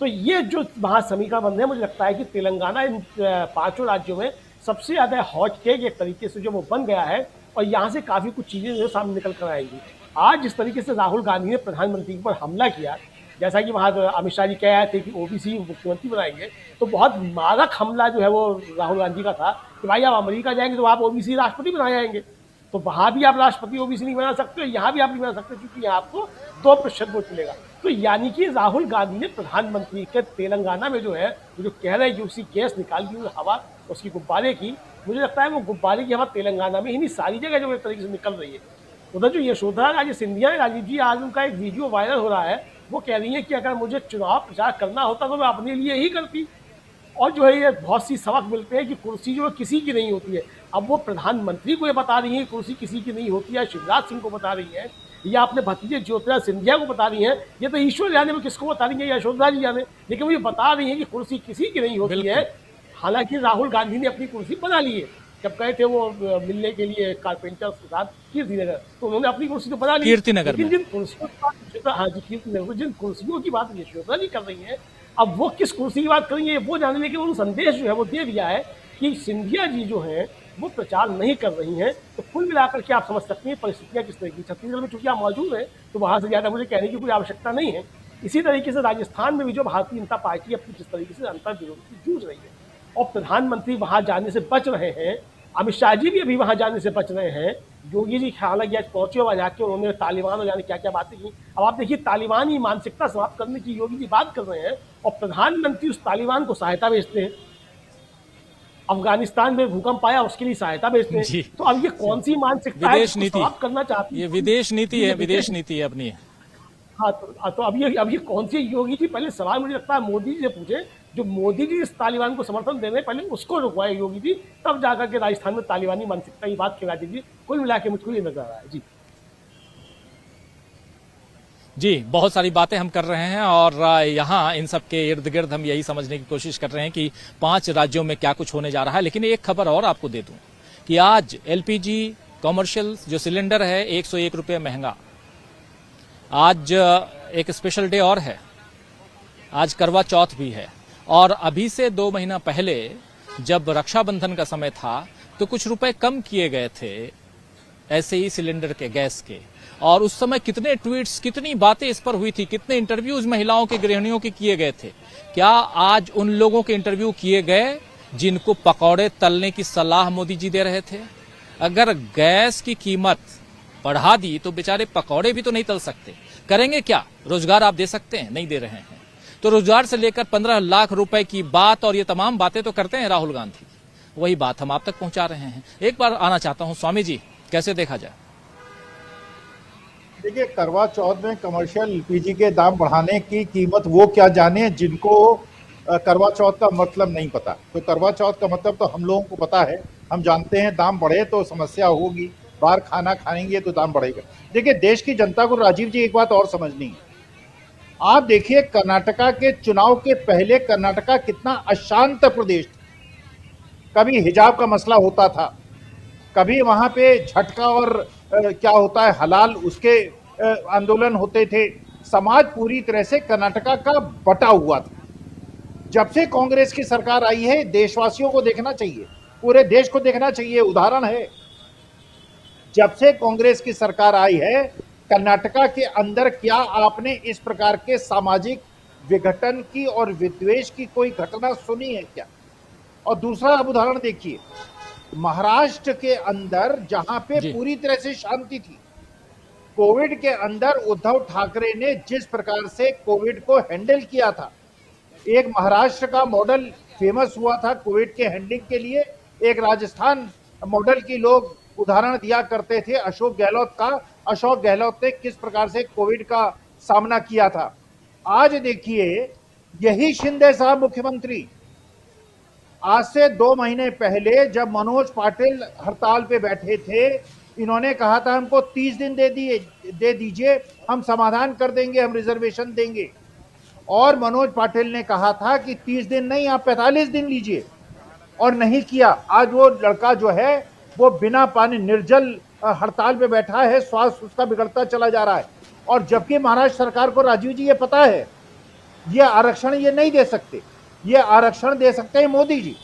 तो ये जो महासमीकरण बन रहे हैं, मुझे लगता है कि तेलंगाना इन 5 राज्यों में सबसे ज़्यादा हॉट केक एक तरीके से जो वो बन गया है, और यहाँ से काफ़ी कुछ चीज़ें जो सामने निकल कर आएंगी। आज जिस तरीके से राहुल गांधी ने प्रधानमंत्री पर हमला किया, जैसा कि वहाँ अमित शाह जी कह रहे थे कि ओबीसी मुख्यमंत्री बनाएंगे, तो बहुत मारक हमला जो है वो राहुल गांधी का था कि भाई आप अमेरिका जाएंगे तो आप ओबीसी राष्ट्रपति बनाए जाएंगे, तो वहाँ भी आप राष्ट्रपति ओबीसी नहीं बना सकते, यहाँ भी आप नहीं बना सकते, क्योंकि यहाँ आपको 2% वोट मिलेगा। तो यानी कि राहुल गांधी ने प्रधानमंत्री के तेलंगाना में जो है वो जो कह रहे हैं कि उसकी गैस निकाल दी हवा, उसकी गुब्बारे की, मुझे लगता है वो गुब्बारे की हवा तेलंगाना में ही नहीं सारी जगह जो एक तरीके से निकल रही है। उधर जो यशोधरा राजे सिंधिया है राजीव जी, आज उनका एक वीडियो वायरल हो रहा है, वो कह रही है कि अगर मुझे चुनाव प्रचार करना होता तो मैं अपने लिए ही करती। और जो है ये बहुत सी सबक मिलते हैं कि कुर्सी जो है किसी की नहीं होती है। अब वो प्रधानमंत्री को ये बता रही है कुर्सी किसी की नहीं होती है, शिवराज सिंह को बता रही है या अपने भतीजे ज्योतिराज सिंधिया को बता रही हैं, ये तो ईश्वर जाने, वो किसको बता रही है, या यशोधरा जी जाने, लेकिन वो ये बता रही है कि कुर्सी किसी की नहीं होती है। हालांकि राहुल गांधी ने अपनी कुर्सी बना ली है, जब गए थे वो मिलने के लिए कारपेंटर के साथ कीर्तिनगर, तो उन्होंने अपनी कुर्सी तो बना ली, कीर्तिनगर लेकिन में। जिन कुर्सियों की बात, हाँ जी कीर्तिनगर, जिन कुर्सियों की बात यशोधरा जी कर रही है, अब वो किस कुर्सी की बात करेंगे वो जाने, लेकिन उन्होंने संदेश जो है वो दे दिया है कि सिंधिया जी जो है वो प्रचार नहीं कर रही हैं। तो कुल मिलाकर के आप समझ सकते हैं परिस्थितियां किस तरह की। छत्तीसगढ़ में चूंकि आप मौजूद हैं तो वहां से ज्यादा मुझे कहने की कोई आवश्यकता नहीं है। इसी तरीके से राजस्थान में भी जो भारतीय जनता पार्टी अपनी जिस तरीके से अंतर विरोध की जूझ रही है और प्रधानमंत्री वहां जाने से बच रहे हैं, अमित शाह जी भी अभी वहां जाने से बच रहे हैं, योगी जी हालांकि आज पहुंचे वहां जाके उन्होंने तालिबान और जाने क्या क्या बातें की। अब आप देखिए तालिबान की मानसिकता समाप्त करने की योगी जी बात कर रहे हैं और प्रधानमंत्री उस तालिबान को सहायता भेजते हैं। अफगानिस्तान में भूकंप आया उसके लिए सहायता भेजते हैं। तो अब ये कौन सी मानसिकता है विदेश जिसको नीति, समाप्त करना चाहती है? ये विदेश नीति है, विदेश नीति है अपनी। हाँ तो अब ये कौन सी योगी जी, पहले सवाल मुझे लगता है मोदी जी से पूछे, जो मोदी जी इस तालिबान को समर्थन दे रहे हैं पहले उसको रुकवाए योगी जी, तब जाकर के राजस्थान में तालिबानी मानसिकता की बात की राजीव जी। कुल मिला के मुझको ये नजर आ रहा है। जी जी, बहुत सारी बातें हम कर रहे हैं और यहाँ इन सब के इर्द गिर्द हम यही समझने की कोशिश कर रहे हैं कि 5 राज्यों में क्या कुछ होने जा रहा है। लेकिन एक खबर और आपको दे दूं कि आज एलपीजी कॉमर्शियल जो सिलेंडर है 101 रुपये महंगा। आज एक स्पेशल डे और है, आज करवा चौथ भी है और अभी से 2 महीना पहले जब रक्षाबंधन का समय था तो कुछ रुपए कम किए गए थे ऐसे ही सिलेंडर के, गैस के। और उस समय कितने ट्वीट्स, कितनी बातें इस पर हुई थी, कितने इंटरव्यूज महिलाओं के, गृहिणियों के किए गए थे। क्या आज उन लोगों के इंटरव्यू किए गए जिनको पकौड़े तलने की सलाह मोदी जी दे रहे थे? अगर गैस की कीमत बढ़ा दी तो बेचारे पकौड़े भी तो नहीं तल सकते, करेंगे क्या? रोजगार आप दे सकते हैं? नहीं दे रहे हैं। तो रोजगार से लेकर 15 लाख रुपए की बात और ये तमाम बातें तो करते हैं राहुल गांधी, वही बात हम आप तक पहुंचा रहे हैं। एक बार आना चाहता हूं स्वामी जी, कैसे देखा जाए? देखिए, करवा चौथ में कमर्शियल एलपीजी के दाम बढ़ाने की कीमत वो क्या जाने जिनको करवा चौथ का मतलब नहीं पता। तो करवा चौथ का मतलब तो हम लोगों को पता है, हम जानते हैं दाम बढ़े तो समस्या होगी, बाहर खाना खाएंगे तो दाम बढ़ेगा। देखिए, देश की जनता को राजीव जी एक बात और समझनी है। आप देखिए, कर्नाटका के चुनाव के पहले कर्नाटका कितना अशांत प्रदेश था। कभी हिजाब का मसला होता था, कभी वहां पे झटका और क्या होता है हलाल, उसके आंदोलन होते थे। समाज पूरी तरह से कर्नाटका का बटा हुआ था। जब से कांग्रेस की सरकार आई है, देशवासियों को देखना चाहिए, पूरे देश को देखना चाहिए, उदाहरण है। जब से कांग्रेस की सरकार आई है, कर्नाटका के अंदर क्या आपने इस प्रकार के सामाजिक विघटन की और विद्वेष की कोई घटना सुनी है क्या? और दूसरा आप उदाहरण देखिए, महाराष्ट्र के अंदर जहां पे पूरी तरह से शांति थी, कोविड के अंदर उद्धव ठाकरे ने जिस प्रकार से कोविड को हैंडल किया था, एक महाराष्ट्र का मॉडल फेमस हुआ था कोविड के हैंडलिंग के लिए। एक राजस्थान मॉडल की लोग उदाहरण दिया करते थे अशोक गहलोत का। अशोक गहलोत ने किस प्रकार से कोविड का सामना किया था। आज देखिए, यही शिंदे साहब मुख्यमंत्री, आज से 2 महीने पहले जब मनोज पाटिल हड़ताल पे बैठे थे, इन्होंने कहा था हमको 30 दिन दे दीजिए, हम समाधान कर देंगे, हम रिजर्वेशन देंगे। और मनोज पाटिल ने कहा था कि 30 दिन नहीं, आप 45 दिन लीजिए, और नहीं किया। आज वो लड़का जो है वो बिना पानी निर्जल हड़ताल पे बैठा है, स्वास्थ्य उसका बिगड़ता चला जा रहा है। और जबकि महाराष्ट्र सरकार को राजीव जी ये पता है, ये आरक्षण ये नहीं दे सकते, ये आरक्षण दे सकते हैं मोदी जी।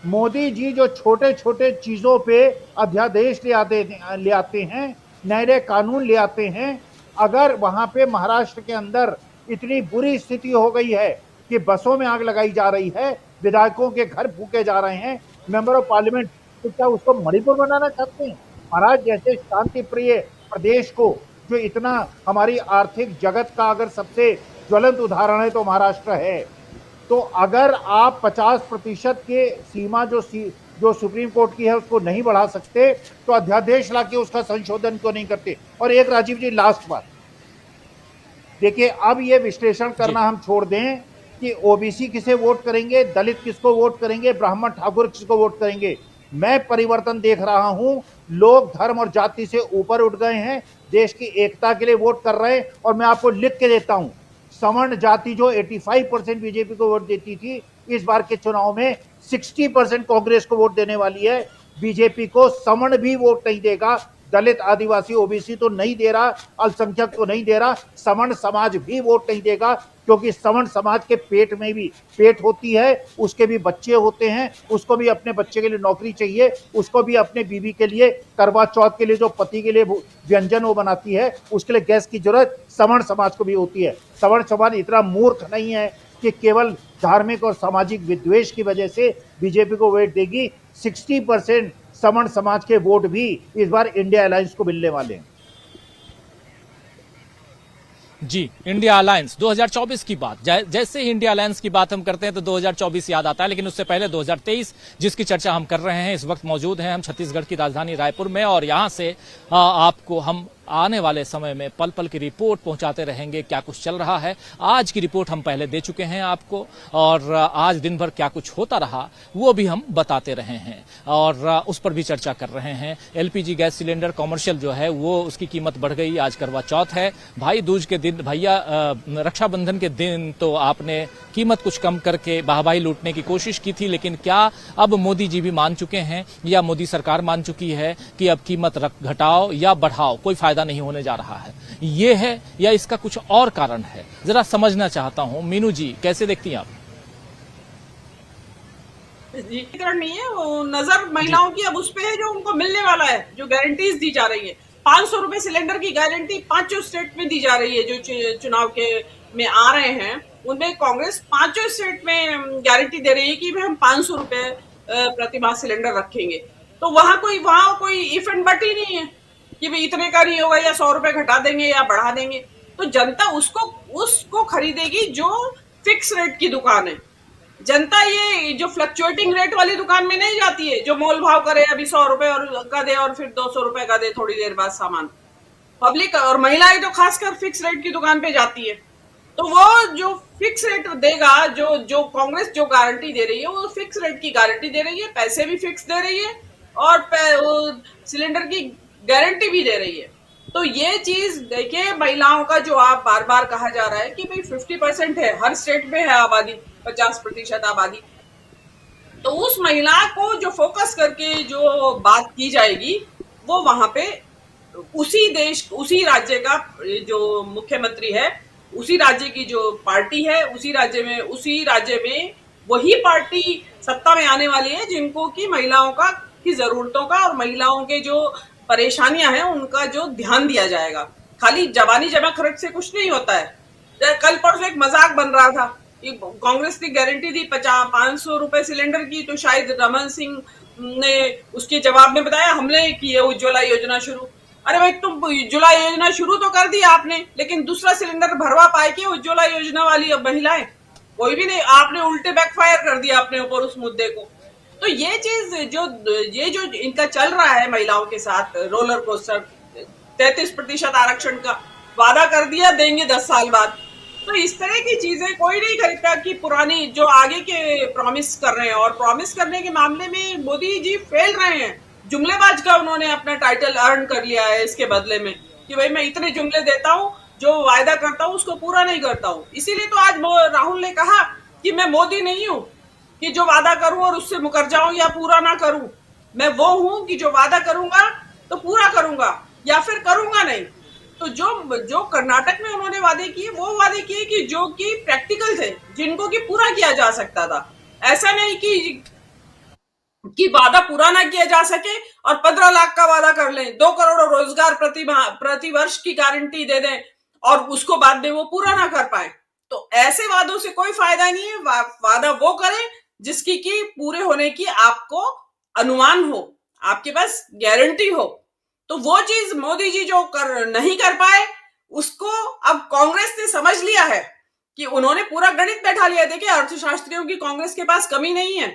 मोदी जी जो छोटे छोटे चीजों पे अध्यादेश ले आते हैं, नए कानून ले आते हैं। अगर वहां पे महाराष्ट्र के अंदर इतनी बुरी स्थिति हो गई है कि बसों में आग लगाई जा रही है, विधायकों के घर फूके जा रहे हैं, मेंबर ऑफ पार्लियामेंट, तो क्या उसको मणिपुर बनाना चाहते हैं? महाराज जैसे शांति प्रिय प्रदेश को, जो इतना हमारी आर्थिक जगत का अगर सबसे ज्वलंत उदाहरण है तो महाराष्ट्र है, तो अगर आप 50% के सीमा जो सुप्रीम कोर्ट की है उसको नहीं बढ़ा सकते, तो अध्यादेश लाके उसका संशोधन क्यों नहीं करते? और एक राजीव जी लास्ट बात देखिए, अब ये विश्लेषण करना हम छोड़ दें कि ओबीसी किसे वोट करेंगे, दलित किसको वोट करेंगे, ब्राह्मण ठाकुर किसको वोट करेंगे। मैं परिवर्तन देख रहा हूं लोग धर्म और जाति से ऊपर उठ गए हैं, देश की एकता के लिए वोट कर रहे हैं। और मैं आपको लिख के देता हूं, सवर्ण जाति जो 85% बीजेपी को वोट देती थी, इस बार के चुनाव में 60% कांग्रेस को वोट देने वाली है। बीजेपी को सवर्ण भी वोट नहीं देगा, दलित, आदिवासी, ओबीसी तो नहीं दे रहा, अल्पसंख्यक तो नहीं दे रहा, सवर्ण समाज भी वोट नहीं देगा, क्योंकि सवर्ण समाज के पेट में भी पेट होती है, उसके भी बच्चे होते हैं, उसको भी अपने बच्चे के लिए नौकरी चाहिए, उसको भी अपने बीवी के लिए करवा चौथ के लिए जो पति के लिए व्यंजन वो बनाती है, उसके लिए गैस की जरूरत सवर्ण समाज को भी होती है। सवर्ण समाज इतना मूर्ख नहीं है कि केवल धार्मिक और सामाजिक विद्वेष की वजह से बीजेपी को वोट देगी। 60% सवर्ण समाज के वोट भी इस बार इंडिया अलायंस को मिलने वाले हैं। जी, इंडिया अलायंस 2024 की बात, जैसे ही इंडिया अलायंस की बात हम करते हैं तो 2024 याद आता है, लेकिन उससे पहले 2023 जिसकी चर्चा हम कर रहे हैं। इस वक्त मौजूद हैं हम छत्तीसगढ़ की राजधानी रायपुर में, और यहां से आपको हम आने वाले समय में पल पल की रिपोर्ट पहुंचाते रहेंगे, क्या कुछ चल रहा है। आज की रिपोर्ट हम पहले दे चुके हैं आपको, और आज दिन भर क्या कुछ होता रहा वो भी हम बताते रहे हैं, और उस पर भी चर्चा कर रहे हैं। एलपीजी गैस सिलेंडर कॉमर्शियल जो है वो उसकी कीमत बढ़ गई। आज करवा चौथ है, भाई दूज के दिन, भैया रक्षाबंधन के दिन तो आपने कीमत कुछ कम करके वाहवाही लूटने की कोशिश की थी, लेकिन क्या अब मोदी जी भी मान चुके हैं या मोदी सरकार मान चुकी है कि अब कीमत घटाओ या बढ़ाओ कोई फायदा नहीं होने जा रहा है? ये है या इसका कुछ और कारण है, जरा समझना चाहता हूं। मीनू जी, कैसे देखती हैं आप? जी, नहीं है वो, नजर महिलाओं की अब उस पे है जो उनको मिलने वाला है, जो गारंटीज दी जा रही है। 500 रुपए सिलेंडर की गारंटी 5 स्टेट में दी जा रही है, जो चुनाव के में आ रहे हैं उनमें कांग्रेस 5 स्टेट में गारंटी दे रही है कि हम 500 रुपए प्रति माह सिलेंडर रखेंगे। तो वहां कोई इफ एंड बट ही नहीं है कि भाई इतने का नहीं होगा, या 100 रुपए घटा देंगे या बढ़ा देंगे। तो जनता उसको खरीदेगी जो फिक्स रेट की दुकान है। जनता ये जो फ्लक्चुएटिंग रेट वाली दुकान में नहीं जाती है, जो मोल भाव करे, अभी 100 रुपए और का दे और फिर 200 रुपए का दे थोड़ी देर बाद सामान। पब्लिक और महिलाएं तो खासकर फिक्स रेट की दुकान पे जाती है। तो वो जो फिक्स रेट देगा, जो कांग्रेस जो गारंटी दे रही है वो फिक्स रेट की गारंटी दे रही है, पैसे भी फिक्स दे रही है और सिलेंडर की गारंटी भी दे रही है। तो ये चीज देखिए, महिलाओं का जो आप बार बार कहा जा रहा है कि भाई 50% है, हर स्टेट में है आबादी, 50% आबादी। तो उस महिला को जो फोकस करके जो बात की जाएगी वो वहां पे उसी राज्य का जो मुख्यमंत्री है, उसी राज्य की जो पार्टी है, उसी राज्य में वही पार्टी सत्ता में आने वाली है जिनको की महिलाओं की जरूरतों का और महिलाओं के जो परेशानियां हैं उनका जो ध्यान दिया जाएगा। खाली जबानी जमा खर्च से कुछ नहीं होता है। कल परसों एक मजाक बन रहा था कि कांग्रेस ने गारंटी दी 500 रुपए सिलेंडर की, तो शायद रमन सिंह ने उसके जवाब में बताया हमने की है उज्ज्वला योजना शुरू। अरे भाई, तुम उज्ज्वला योजना शुरू तो कर दी आपने, लेकिन दूसरा सिलेंडर भरवा पाए कि उज्ज्वला योजना वाली महिलाएं? कोई भी नहीं। आपने उल्टे बैकफायर कर दिया अपने ऊपर उस मुद्दे को। तो ये चीज जो इनका चल रहा है महिलाओं के साथ रोलर कोस्टर, 33% आरक्षण का वादा कर दिया, देंगे 10 साल बाद। तो इस तरह की चीजें कोई नहीं खरीदता कि पुरानी जो आगे के प्रॉमिस कर रहे हैं, और प्रॉमिस करने के मामले में मोदी जी फेल रहे हैं। जुमलेबाज का उन्होंने अपना टाइटल अर्न कर लिया है इसके बदले में कि भाई मैं इतने जुमले देता हूं, जो वायदा करता हूं उसको पूरा नहीं करता हूं। इसीलिए तो आज राहुल ने कहा कि मैं मोदी नहीं हूं कि जो वादा करूं और उससे मुकर जाऊं या पूरा ना करूं। मैं वो हूं कि जो वादा करूंगा तो पूरा करूंगा या फिर करूंगा नहीं। तो जो कर्नाटक में उन्होंने वादे किए, वो वादे किए कि जो कि प्रैक्टिकल थे, जिनको कि पूरा किया जा सकता था। ऐसा नहीं कि वादा पूरा ना किया जा सके और 15 लाख का वादा कर लें, 2 करोड़ रोजगार प्रति वर्ष की गारंटी दे दें और उसको बाद में वो पूरा ना कर पाए। तो ऐसे वादों से कोई फायदा नहीं है। वादा वो करें जिसकी की पूरे होने की आपको अनुमान हो, आपके पास गारंटी हो। तो वो चीज मोदी जी जो नहीं कर पाए, उसको अब कांग्रेस ने समझ लिया है कि उन्होंने पूरा गणित बैठा लिया। देखिए, अर्थशास्त्रियों की कांग्रेस के पास कमी नहीं है।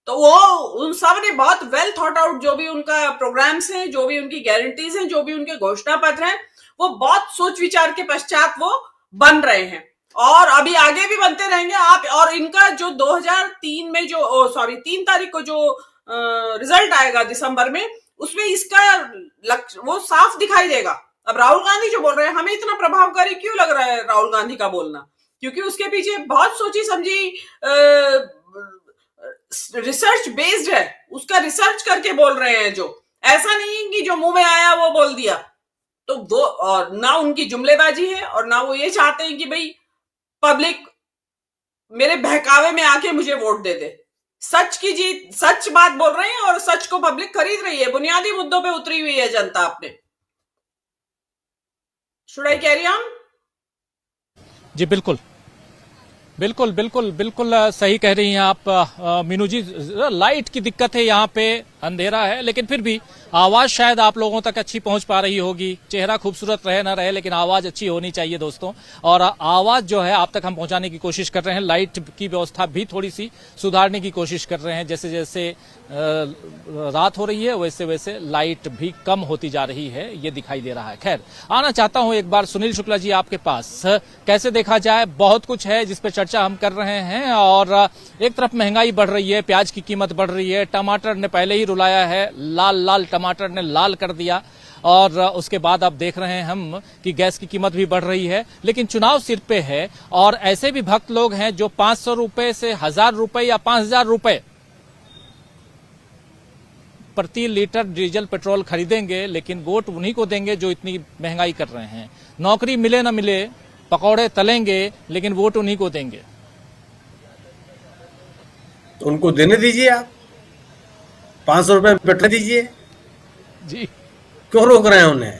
तो वो उन सब ने बहुत वेल थॉट आउट जो भी उनका प्रोग्राम्स हैं, जो भी उनकी गारंटीज हैं, जो भी उनके घोषणा पत्र हैं, वो बहुत सोच विचार के पश्चात वो बन रहे हैं और अभी आगे भी बनते रहेंगे। आप और इनका जो 2003 में 3 तारीख को जो रिजल्ट आएगा दिसंबर में, उसमें इसका वो साफ दिखाई देगा। अब राहुल गांधी जो बोल रहे हैं, हमें इतना प्रभावकारी क्यों लग रहा है राहुल गांधी का बोलना? क्योंकि उसके पीछे बहुत सोची समझी रिसर्च बेस्ड है, उसका रिसर्च करके बोल रहे हैं। जो ऐसा नहीं है कि जो मुंह में आया वो बोल दिया। तो वो, और ना उनकी जुमलेबाजी है और ना वो ये चाहते हैं कि भाई पब्लिक मेरे बहकावे में आके मुझे वोट दे दे। सच की जीत, सच बात बोल रहे हैं और सच को पब्लिक खरीद रही है। बुनियादी मुद्दों पे उतरी हुई है जनता अपने। Should I carry on? जी बिल्कुल बिल्कुल बिल्कुल बिल्कुल सही कह रही हैं आप मीनू जी। लाइट की दिक्कत है, यहाँ पे अंधेरा है, लेकिन फिर भी आवाज शायद आप लोगों तक अच्छी पहुंच पा रही होगी। चेहरा खूबसूरत रहे ना रहे, लेकिन आवाज अच्छी होनी चाहिए दोस्तों। और आवाज जो है आप तक हम पहुंचाने की कोशिश कर रहे हैं। लाइट की व्यवस्था भी थोड़ी सी सुधारने की कोशिश कर रहे हैं। जैसे जैसे रात हो रही है वैसे वैसे लाइट भी कम होती जा रही है, ये दिखाई दे रहा है। खैर, आना चाहता हूं एक बार सुनील शुक्ला जी आपके पास। कैसे देखा जाए, बहुत कुछ है जिस पे चर्चा हम कर रहे हैं। और एक तरफ महंगाई बढ़ रही है, प्याज की कीमत बढ़ रही है, टमाटर ने पहले ही रुलाया है, लाल लाल टमाटर ने लाल कर दिया। और उसके बाद अब देख रहे हैं हम कि गैस की कीमत भी बढ़ रही है। लेकिन चुनाव सिर पे है और ऐसे भी भक्त लोग हैं जो 500 रुपए से 1000 रुपए या 5000 रुपए प्रति लीटर डीजल पेट्रोल खरीदेंगे, लेकिन वोट उन्हीं को देंगे जो इतनी महंगाई कर रहे हैं। नौकरी मिले ना मिले, पकौड़े तलेंगे, लेकिन वोट उन्हीं को देंगे। तो उनको देने दीजिए, आप 500 रुपए पेट्रोल दीजिए जी। क्यों रोक रहे हैं उन्हें?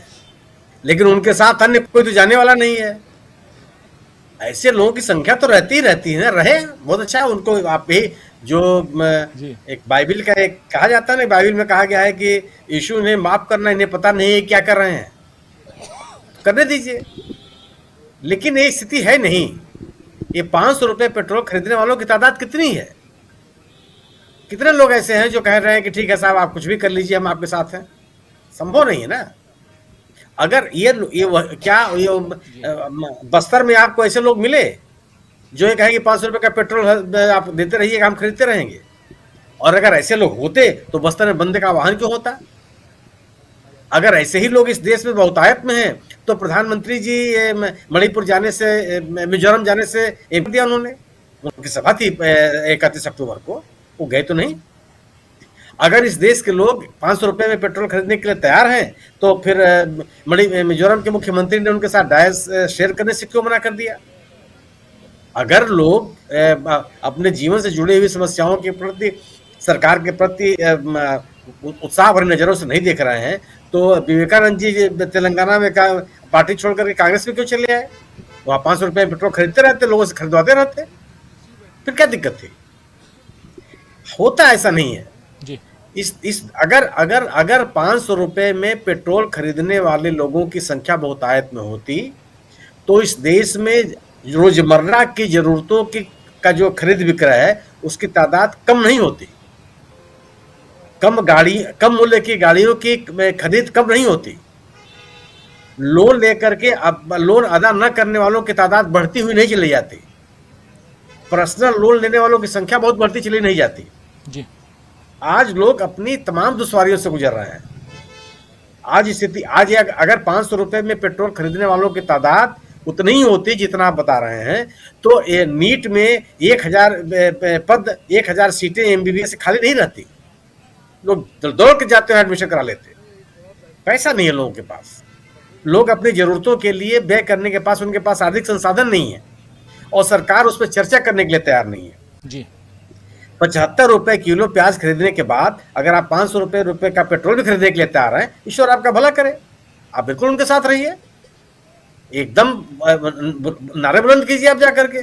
लेकिन उनके साथ अन्य कोई तो जाने वाला नहीं है। ऐसे लोगों की संख्या तो रहती ही रहती है ना, रहे, बहुत अच्छा है। उनको आप भी जो एक बाइबिल का एक कहा जाता है ना, बाइबिल में कहा गया है कि यीशु ने माफ करना, इन्हें पता नहीं है क्या कर रहे हैं, करने दीजिए। लेकिन ये स्थिति है नहीं। ये 500 रुपए पेट्रोल खरीदने वालों की तादाद कितनी है? कितने लोग ऐसे हैं जो कह रहे हैं कि ठीक है साहब, आप कुछ भी कर लीजिए, हम आपके साथ हैं? संभव नहीं है ना। अगर ये बस्तर में आपको ऐसे लोग मिले जो ये कहेंगे 500 रुपए का पेट्रोल आप देते रहिए, हम खरीदते रहेंगे, और अगर ऐसे लोग होते तो बस्तर में बंदे का वाहन क्यों होता? अगर ऐसे ही लोग इस देश में बहुतायत में हैं तो प्रधानमंत्री जी मणिपुर जाने से, मिजोरम जाने से एक दिया उन्होंने। उनकी सभा थी 31 अक्टूबर को, वो गए तो नहीं। अगर इस देश के लोग 500 रुपए में पेट्रोल खरीदने के लिए तैयार हैं तो फिर मिजोरम के मुख्यमंत्री ने उनके साथ डायस शेयर करने से क्यों मना कर दिया? अगर लोग अपने जीवन से जुड़ी हुई समस्याओं के प्रति, सरकार के प्रति उत्साह भरी नजरों से नहीं देख रहे हैं तो विवेकानंद जी तेलंगाना में पार्टी छोड़ करके कांग्रेस में क्यों चले आए? वहां 500 रुपए में पेट्रोल खरीदते रहते, लोगों से खरीदवाते रहते, फिर क्या दिक्कत थी? होता ऐसा नहीं है जी। अगर 500 रुपए में पेट्रोल खरीदने वाले लोगों की संख्या बहुतायत में होती तो इस देश में रोजमर्रा की जरूरतों की का जो खरीद विक्रय है उसकी तादाद कम नहीं होती। कम मूल्य की गाड़ियों की खरीद कम नहीं होती। लोन लेकर के अब लोन अदा न करने वालों की तादाद बढ़ती हुई नहीं चली जाती। पर्सनल लोन लेने वालों की संख्या बहुत बढ़ती चली नहीं जाती जी। आज लोग अपनी तमाम दुश्वारियों से गुजर रहे हैं। आज अगर 500 रुपए में पेट्रोल खरीदने वालों की तादाद उतनी ही होती जितना आप बता रहे हैं तो ये नीट में 1000 सीटें MBBS से खाली नहीं रहती। लोग दौड़ के जाते हैं, एडमिशन करा लेते। पैसा नहीं है लोगों के पास। लोग अपनी जरूरतों के लिए व्यय करने के पास, उनके पास आर्थिक संसाधन नहीं है और सरकार उस पर चर्चा करने के लिए तैयार नहीं है जी। 75 रुपए किलो प्याज खरीदने के बाद अगर आप 500 रुपए का पेट्रोल भी खरीदने के लिए तैयार हैं, ईश्वर आपका भला करे, आप बिल्कुल उनके साथ रहिए, एकदम नारे बुलंद कीजिए आप जाकर के।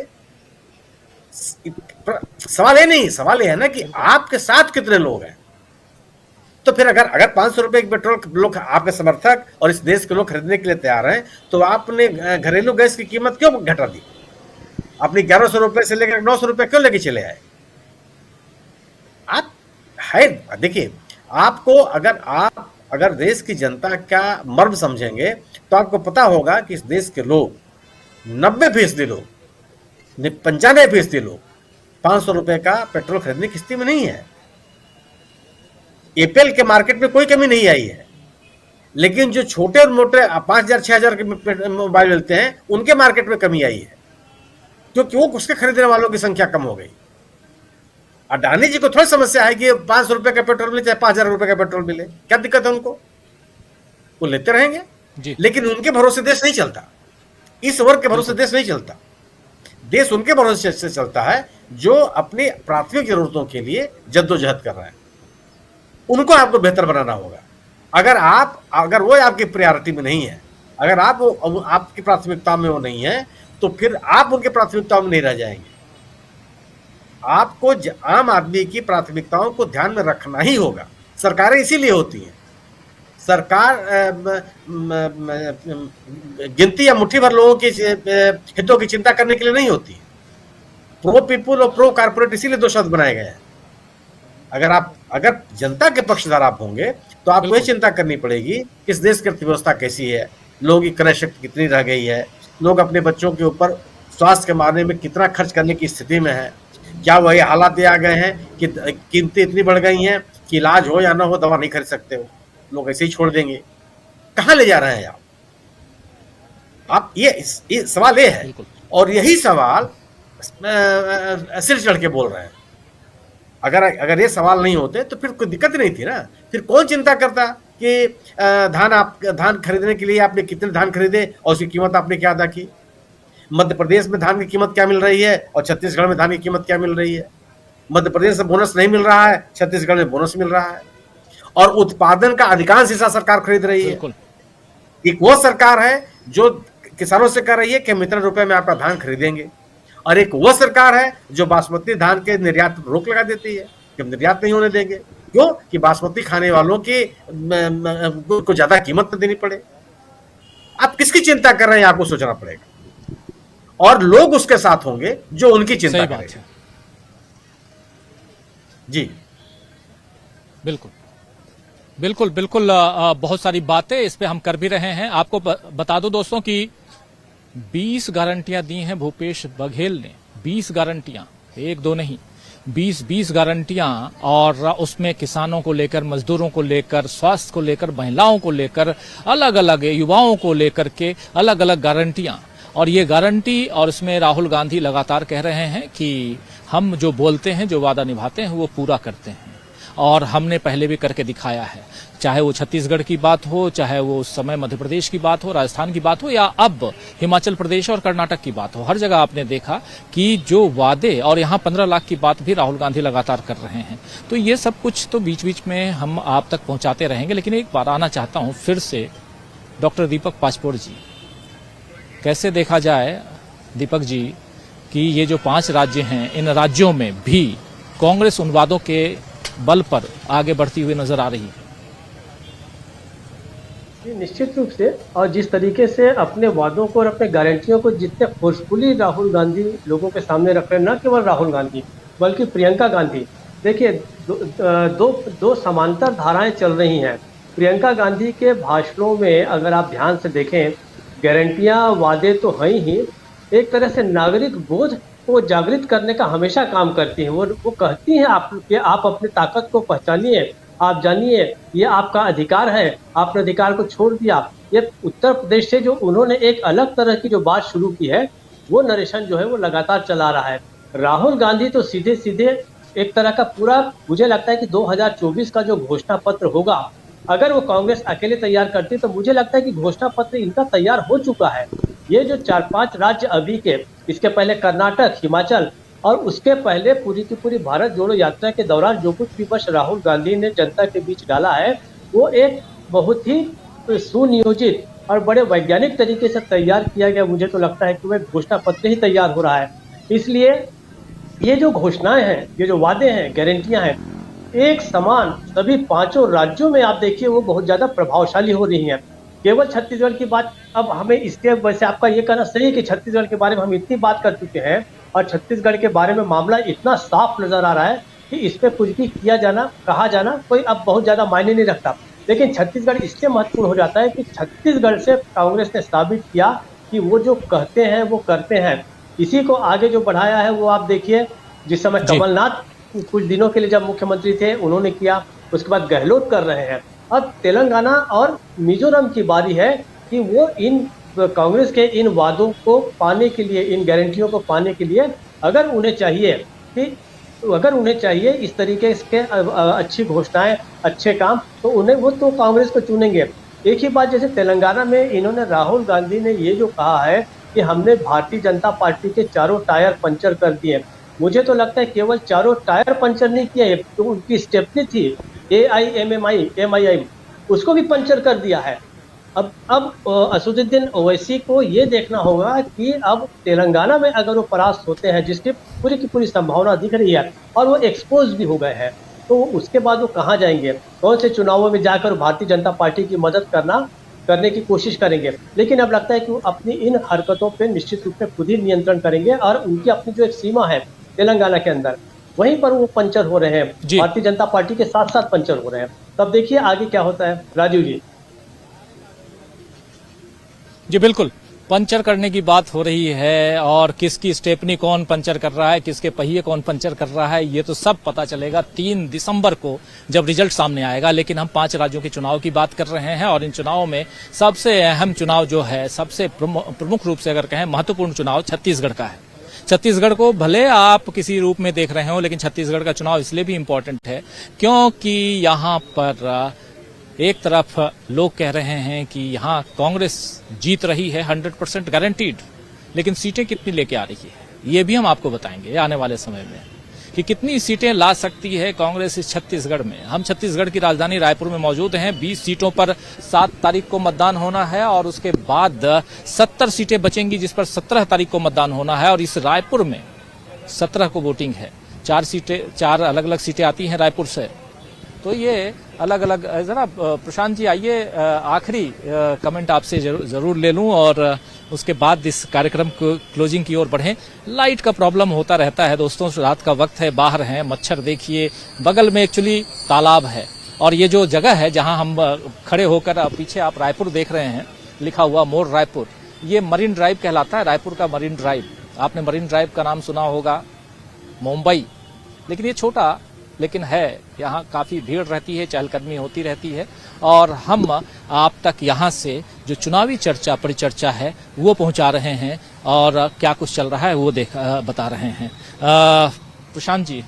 सवाल ये नहीं, सवाल ये है ना कि आपके साथ कितने लोग हैं। तो फिर अगर 500 रुपए की पेट्रोल लोग, आपके समर्थक और इस देश के लोग खरीदने के लिए तैयार हैं तो आपने घरेलू गैस की कीमत क्यों घटा दी? अपनी 1100 रुपए से लेकर 900 रुपए क्यों लेके चले आए? आप है, देखिए, आपको अगर देश की जनता का मर्म समझेंगे तो आपको पता होगा कि इस देश के लोग 90% लोग, 95% लोग 500 रुपए का पेट्रोल खरीदने की स्थिति में नहीं है। एपीएल के मार्केट में कोई कमी नहीं आई है, लेकिन जो छोटे और मोटे 5,000 6,000 के मोबाइल मिलते हैं उनके मार्केट में कमी आई है, क्योंकि वो उसके खरीदने वालों की संख्या कम हो गई। अडानी जी को थोड़ी समस्या है कि 500 रुपए का पेट्रोल मिले चाहे 5,000 रुपए का पेट्रोल मिले, क्या दिक्कत है उनको? वो लेते रहेंगे जी। लेकिन उनके भरोसे देश नहीं चलता, इस वर्ग के भरोसे देश नहीं चलता। देश उनके भरोसे से चलता है जो अपनी प्राथमिक जरूरतों के लिए जद्दोजहद कर रहे हैं। उनको आपको बेहतर बनाना होगा। अगर वो आपकी प्रायोरिटी में नहीं है, अगर आपकी प्राथमिकता में वो नहीं है, तो फिर आप उनके प्राथमिकताओं में नहीं रह जाएंगे। आपको आम आदमी की प्राथमिकताओं को ध्यान में रखना ही होगा। सरकारें इसीलिए होती हैं। सरकार गिनती या मुट्ठी भर लोगों के हितों की चिंता करने के लिए नहीं होती। प्रो पीपुल और प्रो कारपोरेट इसीलिए दो शब्द बनाए गए हैं। अगर जनता के पक्षधर आप होंगे तो आपको ये चिंता करनी पड़ेगी कि इस देश की अर्थव्यवस्था कैसी है, लोगों की क्रय शक्ति कितनी रह गई है, लोग अपने बच्चों के ऊपर स्वास्थ्य के मामले में कितना खर्च करने की स्थिति में है, क्या वही हालात आ गए हैं कि कीमतें इतनी बढ़ गई हैं कि इलाज हो या ना हो दवा नहीं खरीद सकते हो, लोग ऐसे ही छोड़ देंगे। कहाँ ले जा रहे हैं आप ये सवाल ये है, और यही सवाल सिर चढ़ के बोल रहे हैं। अगर ये सवाल नहीं होते तो फिर कोई दिक्कत नहीं थी ना। फिर कौन चिंता करता कि धान खरीदने के लिए आपने कितने धान खरीदे और उसकी कीमत आपने क्या अदा की। मध्य प्रदेश में धान की कीमत क्या मिल रही है और छत्तीसगढ़ में धान की कीमत क्या मिल रही है। मध्य प्रदेश में बोनस नहीं मिल रहा है, छत्तीसगढ़ में बोनस मिल रहा है, और उत्पादन का अधिकांश हिस्सा सरकार खरीद रही है। एक वो सरकार है जो किसानों से कह रही है कि हम इतने रुपए में आपका धान खरीदेंगे, और एक वो सरकार है जो बासमती धान के निर्यात पर रोक लगा देती है कि हम निर्यात नहीं होने देंगे। क्यों? कि बासमती खाने वालों की को ज्यादा कीमत न देनी पड़े। आप किसकी चिंता कर रहे हैं आपको सोचना पड़ेगा, और लोग उसके साथ होंगे जो उनकी चिंता करेंगे। जी बिल्कुल बिल्कुल बिल्कुल। बहुत सारी बातें इस पे हम कर भी रहे हैं। आपको बता दो दोस्तों कि 20 गारंटियां दी हैं भूपेश बघेल ने। 20 गारंटियां, एक दो नहीं, 20 गारंटियां, और उसमें किसानों को लेकर, मजदूरों को लेकर, स्वास्थ्य को लेकर, महिलाओं को लेकर, अलग अलग युवाओं को लेकर के अलग अलग गारंटियां। और ये गारंटी, और इसमें राहुल गांधी लगातार कह रहे हैं कि हम जो बोलते हैं, जो वादा निभाते हैं, वो पूरा करते हैं, और हमने पहले भी करके दिखाया है। चाहे वो छत्तीसगढ़ की बात हो, चाहे वो उस समय मध्य प्रदेश की बात हो, राजस्थान की बात हो, या अब हिमाचल प्रदेश और कर्नाटक की बात हो, हर जगह आपने देखा कि जो वादे, और यहाँ 15 लाख की बात भी राहुल गांधी लगातार कर रहे हैं। तो ये सब कुछ तो बीच बीच में हम आप तक पहुंचाते रहेंगे। लेकिन एक बार आना चाहता हूं फिर से डॉक्टर दीपक पाचपोर जी, कैसे देखा जाए दीपक जी कि ये जो 5 राज्य हैं, इन राज्यों में भी कांग्रेस उन वादों के बल पर आगे बढ़ती हुई नजर आ रही है? निश्चित रूप से, और जिस तरीके से अपने वादों को और अपने गारंटियों को जितने फोर्सफुली राहुल गांधी लोगों के सामने रख रहे हैं, न केवल राहुल गांधी बल्कि प्रियंका गांधी। देखिए, दो समांतर धाराएं चल रही हैं। प्रियंका गांधी के भाषणों में अगर आप ध्यान से देखें, गारंटियां, वादे तो हैं ही, एक तरह से नागरिक बोझ को जागृत करने का हमेशा काम करती हैं। वो कहती हैं आप अपनी ताकत को पहचानिए, आप जानिए, ये आपका अधिकार है, आपने अधिकार को छोड़ दिया। ये उत्तर प्रदेश से जो उन्होंने एक अलग तरह की जो बात शुरू की है, वो नरेशन जो है वो लगातार चला रहा है। राहुल गांधी तो सीधे सीधे एक तरह का पूरा, मुझे लगता है कि 2024 का जो घोषणा पत्र होगा, अगर वो कांग्रेस अकेले तैयार करती तो मुझे लगता है कि घोषणा पत्र इनका तैयार हो चुका है। ये जो 4-5 राज्य अभी के, इसके पहले कर्नाटक, हिमाचल, और उसके पहले पूरी की पूरी भारत जोड़ो यात्रा के दौरान जो कुछ भी बस राहुल गांधी ने जनता के बीच डाला है, वो एक बहुत ही सुनियोजित और बड़े वैज्ञानिक तरीके से तैयार किया गया। मुझे तो लगता है कि वह घोषणा पत्र ही तैयार हो रहा है। इसलिए ये जो घोषणाएं हैं, ये जो वादे हैं, गारंटियां हैं, एक समान सभी 5 राज्यों में आप देखिए वो बहुत ज्यादा प्रभावशाली हो रही हैं। केवल छत्तीसगढ़ की बात, अब हमें इसके वैसे आपका ये कहना सही है कि छत्तीसगढ़ के बारे में हम इतनी बात कर चुके हैं और छत्तीसगढ़ के बारे में मामला इतना साफ नजर आ रहा है कि इस पे कुछ भी किया जाना, कहा जाना कोई अब बहुत ज्यादा मायने नहीं रखता। लेकिन छत्तीसगढ़ इसलिए महत्वपूर्ण हो जाता है कि छत्तीसगढ़ से कांग्रेस ने साबित किया कि वो जो कहते हैं वो करते हैं। इसी को आगे जो बढ़ाया है वो आप देखिए, जिस समय कमलनाथ कुछ दिनों के लिए जब मुख्यमंत्री थे, उन्होंने किया, उसके बाद गहलोत कर रहे हैं। अब तेलंगाना और मिजोरम की बारी है कि वो इन कांग्रेस के इन वादों को पाने के लिए, इन गारंटियों को पाने के लिए अगर उन्हें चाहिए इस तरीके के अच्छी घोषणाएं, अच्छे काम, तो उन्हें वो तो कांग्रेस को चुनेंगे। एक ही बात, जैसे तेलंगाना में इन्होंने, राहुल गांधी ने ये जो कहा है कि हमने भारतीय जनता पार्टी के चारों टायर पंचर कर दिए, मुझे तो लगता है केवल चारों टायर पंचर नहीं किए, तो उनकी स्टेपनी थी AIMMI उसको भी पंचर कर दिया है। अब असदुद्दीन ओवैसी को ये देखना होगा कि अब तेलंगाना में अगर वो परास्त होते हैं, जिसकी पूरी की पूरी संभावना दिख रही है और वो एक्सपोज भी हो गए हैं, तो उसके बाद वो कहाँ जाएंगे, कौन से चुनावों में जाकर भारतीय जनता पार्टी की मदद करने की कोशिश करेंगे। लेकिन अब लगता है कि वो अपनी इन हरकतों पर निश्चित रूप से खुद ही नियंत्रण करेंगे और उनकी अपनी जो एक सीमा है तेलंगाना के अंदर, वहीं पर वो पंचर हो रहे हैं, भारतीय जनता पार्टी के साथ साथ पंचर हो रहे हैं। तब देखिए आगे क्या होता है। राजीव जी। जी बिल्कुल, पंचर करने की बात हो रही है और किसकी स्टेपनी कौन पंचर कर रहा है, किसके पहिए कौन पंचर कर रहा है, ये तो सब पता चलेगा 3 दिसंबर को जब रिजल्ट सामने आएगा। लेकिन हम 5 राज्यों के चुनाव की बात कर रहे हैं और इन चुनावों में सबसे अहम चुनाव जो है, सबसे प्रमुख रूप से अगर कहें महत्वपूर्ण चुनाव छत्तीसगढ़ का है। छत्तीसगढ़ को भले आप किसी रूप में देख रहे हो, लेकिन छत्तीसगढ़ का चुनाव इसलिए भी इम्पोर्टेंट है क्योंकि यहाँ पर एक तरफ लोग कह रहे हैं कि यहाँ कांग्रेस जीत रही है 100% गारंटीड, लेकिन सीटें कितनी लेके आ रही है ये भी हम आपको बताएंगे आने वाले समय में कि कितनी सीटें ला सकती है कांग्रेस इस छत्तीसगढ़ में। हम छत्तीसगढ़ की राजधानी रायपुर में मौजूद हैं। 20 सीटों पर 7 तारीख को मतदान होना है और उसके बाद 70 सीटें बचेंगी जिस पर 17 तारीख को मतदान होना है। और इस रायपुर में 17 को वोटिंग है। 4 अलग अलग सीटें आती हैं रायपुर से, तो ये अलग अलग। जरा प्रशांत जी आइए, आखिरी कमेंट आपसे जरूर ले लूं और उसके बाद इस कार्यक्रम को क्लोजिंग की ओर बढ़ें। लाइट का प्रॉब्लम होता रहता है दोस्तों, रात का वक्त है, बाहर हैं, मच्छर देखिए, बगल में एक्चुअली तालाब है और ये जो जगह है जहां हम खड़े होकर, पीछे आप रायपुर देख रहे हैं लिखा हुआ मोर रायपुर, ये मरीन ड्राइव कहलाता है, रायपुर का मरीन ड्राइव। आपने मरीन ड्राइव का नाम सुना होगा, मुंबई, लेकिन ये छोटा लेकिन है, यहाँ काफी भीड़ रहती है, चहलकदमी होती रहती है और हम आप तक यहाँ से जो चुनावी चर्चा परिचर्चा है वो पहुंचा रहे हैं और क्या कुछ चल रहा है वो बता रहे हैं। प्रशांत जी,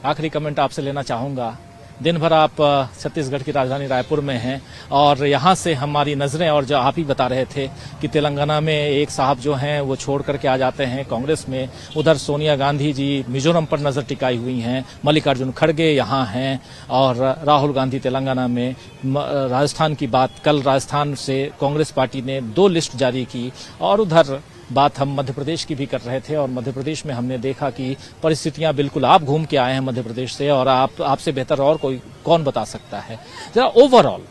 आखिरी कमेंट आपसे लेना चाहूंगा। दिन भर आप छत्तीसगढ़ की राजधानी रायपुर में हैं और यहाँ से हमारी नज़रें, और जो आप ही बता रहे थे कि तेलंगाना में एक साहब जो हैं वो छोड़ करके आ जाते हैं कांग्रेस में, उधर सोनिया गांधी जी मिजोरम पर नज़र टिकाई हुई हैं, मल्लिकार्जुन खड़गे यहाँ हैं और राहुल गांधी तेलंगाना में। राजस्थान की बात, कल राजस्थान से कांग्रेस पार्टी ने 2 लिस्ट जारी की और उधर बात हम मध्य प्रदेश की भी कर रहे थे और मध्य प्रदेश में हमने देखा कि परिस्थितियां बिल्कुल, आप घूम के आए हैं मध्य प्रदेश से और आपसे बेहतर और कौन बता सकता है। जरा ओवरऑल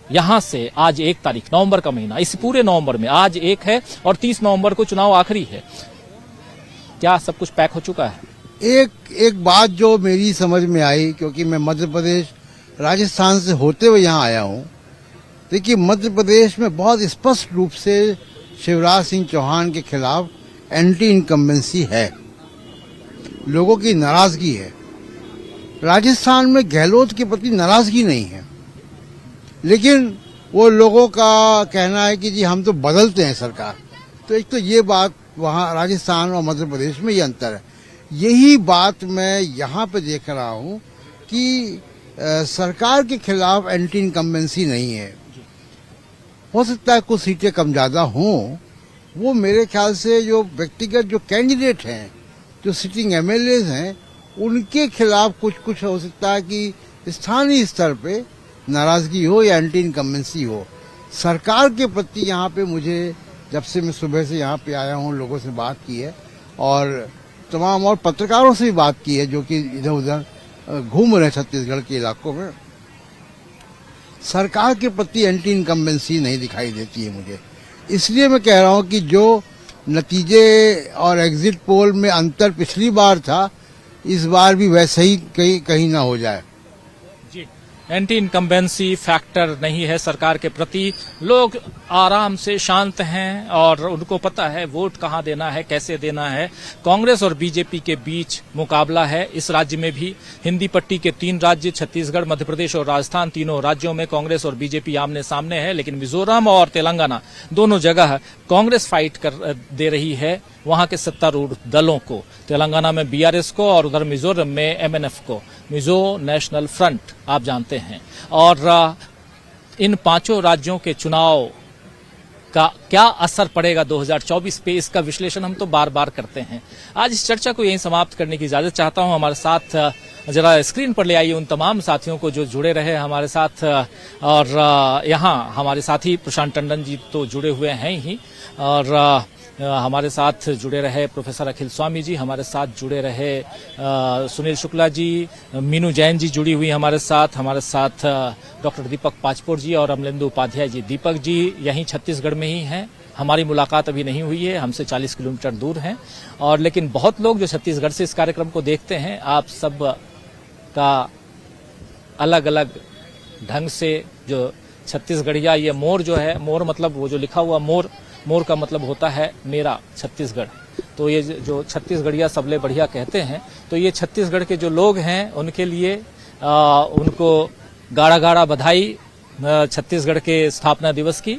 यहां से आज 1 तारीख, नवंबर का महीना, इस पूरे नवंबर में आज 1 है और 30 नवंबर को चुनाव आखिरी है, क्या सब कुछ पैक हो चुका है? एक बात जो मेरी समझ में आई, क्योंकि मैं मध्य प्रदेश राजस्थान से होते हुए यहाँ आया हूँ, देखिए मध्य प्रदेश में बहुत स्पष्ट रूप से शिवराज सिंह चौहान के खिलाफ एंटी इनकम्बेंसी है, लोगों की नाराजगी है। राजस्थान में गहलोत के प्रति नाराजगी नहीं है, लेकिन वो लोगों का कहना है कि जी हम तो बदलते हैं सरकार। तो एक तो ये बात वहाँ राजस्थान और मध्य प्रदेश में ये अंतर है। यही बात मैं यहाँ पे देख रहा हूँ कि सरकार के खिलाफ एंटी इनकम्बेंसी नहीं है। हो सकता है कुछ सीटें कम ज्यादा हों, वो मेरे ख्याल से जो व्यक्तिगत जो कैंडिडेट हैं, जो सिटिंग एमएलए हैं, उनके खिलाफ कुछ हो सकता है कि स्थानीय स्तर पे नाराजगी हो या एंटी इनकम्बेंसी हो। सरकार के प्रति यहाँ पे मुझे, जब से मैं सुबह से यहाँ पे आया हूँ, लोगों से बात की है और तमाम और पत्रकारों से भी बात की है जो कि इधर उधर घूम रहे छत्तीसगढ़ के इलाकों में, सरकार के प्रति एंटी इनकम्बेंसी नहीं दिखाई देती है मुझे। इसलिए मैं कह रहा हूं कि जो नतीजे और एग्जिट पोल में अंतर पिछली बार था, इस बार भी वैसे ही कहीं ना हो जाए। जी, एंटी इनकम्बेंसी फैक्टर नहीं है सरकार के प्रति। लोग आराम से शांत हैं और उनको पता है वोट कहां देना है, कैसे देना है। कांग्रेस और बीजेपी के बीच मुकाबला है। इस राज्य में भी हिंदी पट्टी के 3 राज्य छत्तीसगढ़, मध्य प्रदेश और राजस्थान, तीनों राज्यों में कांग्रेस और बीजेपी आमने सामने है। लेकिन मिजोरम और तेलंगाना दोनों जगह कांग्रेस फाइट कर दे रही है वहां के सत्तारूढ़ दलों को। तेलंगाना में बीआरएस को और उधर मिजोरम में एमएनएफ को, मिजो नेशनल फ्रंट आप जानते हैं। और इन 5 राज्यों के चुनाव का क्या असर पड़ेगा 2024 पे, इसका विश्लेषण हम तो बार बार करते हैं। आज इस चर्चा को यहीं समाप्त करने की इजाजत चाहता हूं। हमारे साथ जरा स्क्रीन पर ले आइए उन तमाम साथियों को जो जुड़े रहे हमारे साथ। और यहाँ हमारे साथी प्रशांत टंडन जी तो जुड़े हुए हैं ही, और हमारे साथ जुड़े रहे प्रोफेसर अखिल स्वामी जी, हमारे साथ जुड़े रहे सुनील शुक्ला जी, मीनू जैन जी जुड़ी हुई हमारे साथ डॉक्टर दीपक पाचपोर जी और अमलेंदु उपाध्याय जी। दीपक जी यहीं छत्तीसगढ़ में ही हैं, हमारी मुलाकात अभी नहीं हुई है, हमसे 40 किलोमीटर दूर हैं। और लेकिन बहुत लोग जो छत्तीसगढ़ से इस कार्यक्रम को देखते हैं, आप सब का अलग अलग ढंग से जो छत्तीसगढ़िया ये मोर जो है, मोर मतलब वो जो लिखा हुआ मोर का मतलब होता है मेरा छत्तीसगढ़। तो ये जो छत्तीसगढ़िया सबले बढ़िया कहते हैं, तो ये छत्तीसगढ़ के जो लोग हैं उनके लिए उनको गाढ़ा गाढ़ा बधाई छत्तीसगढ़ के स्थापना दिवस की।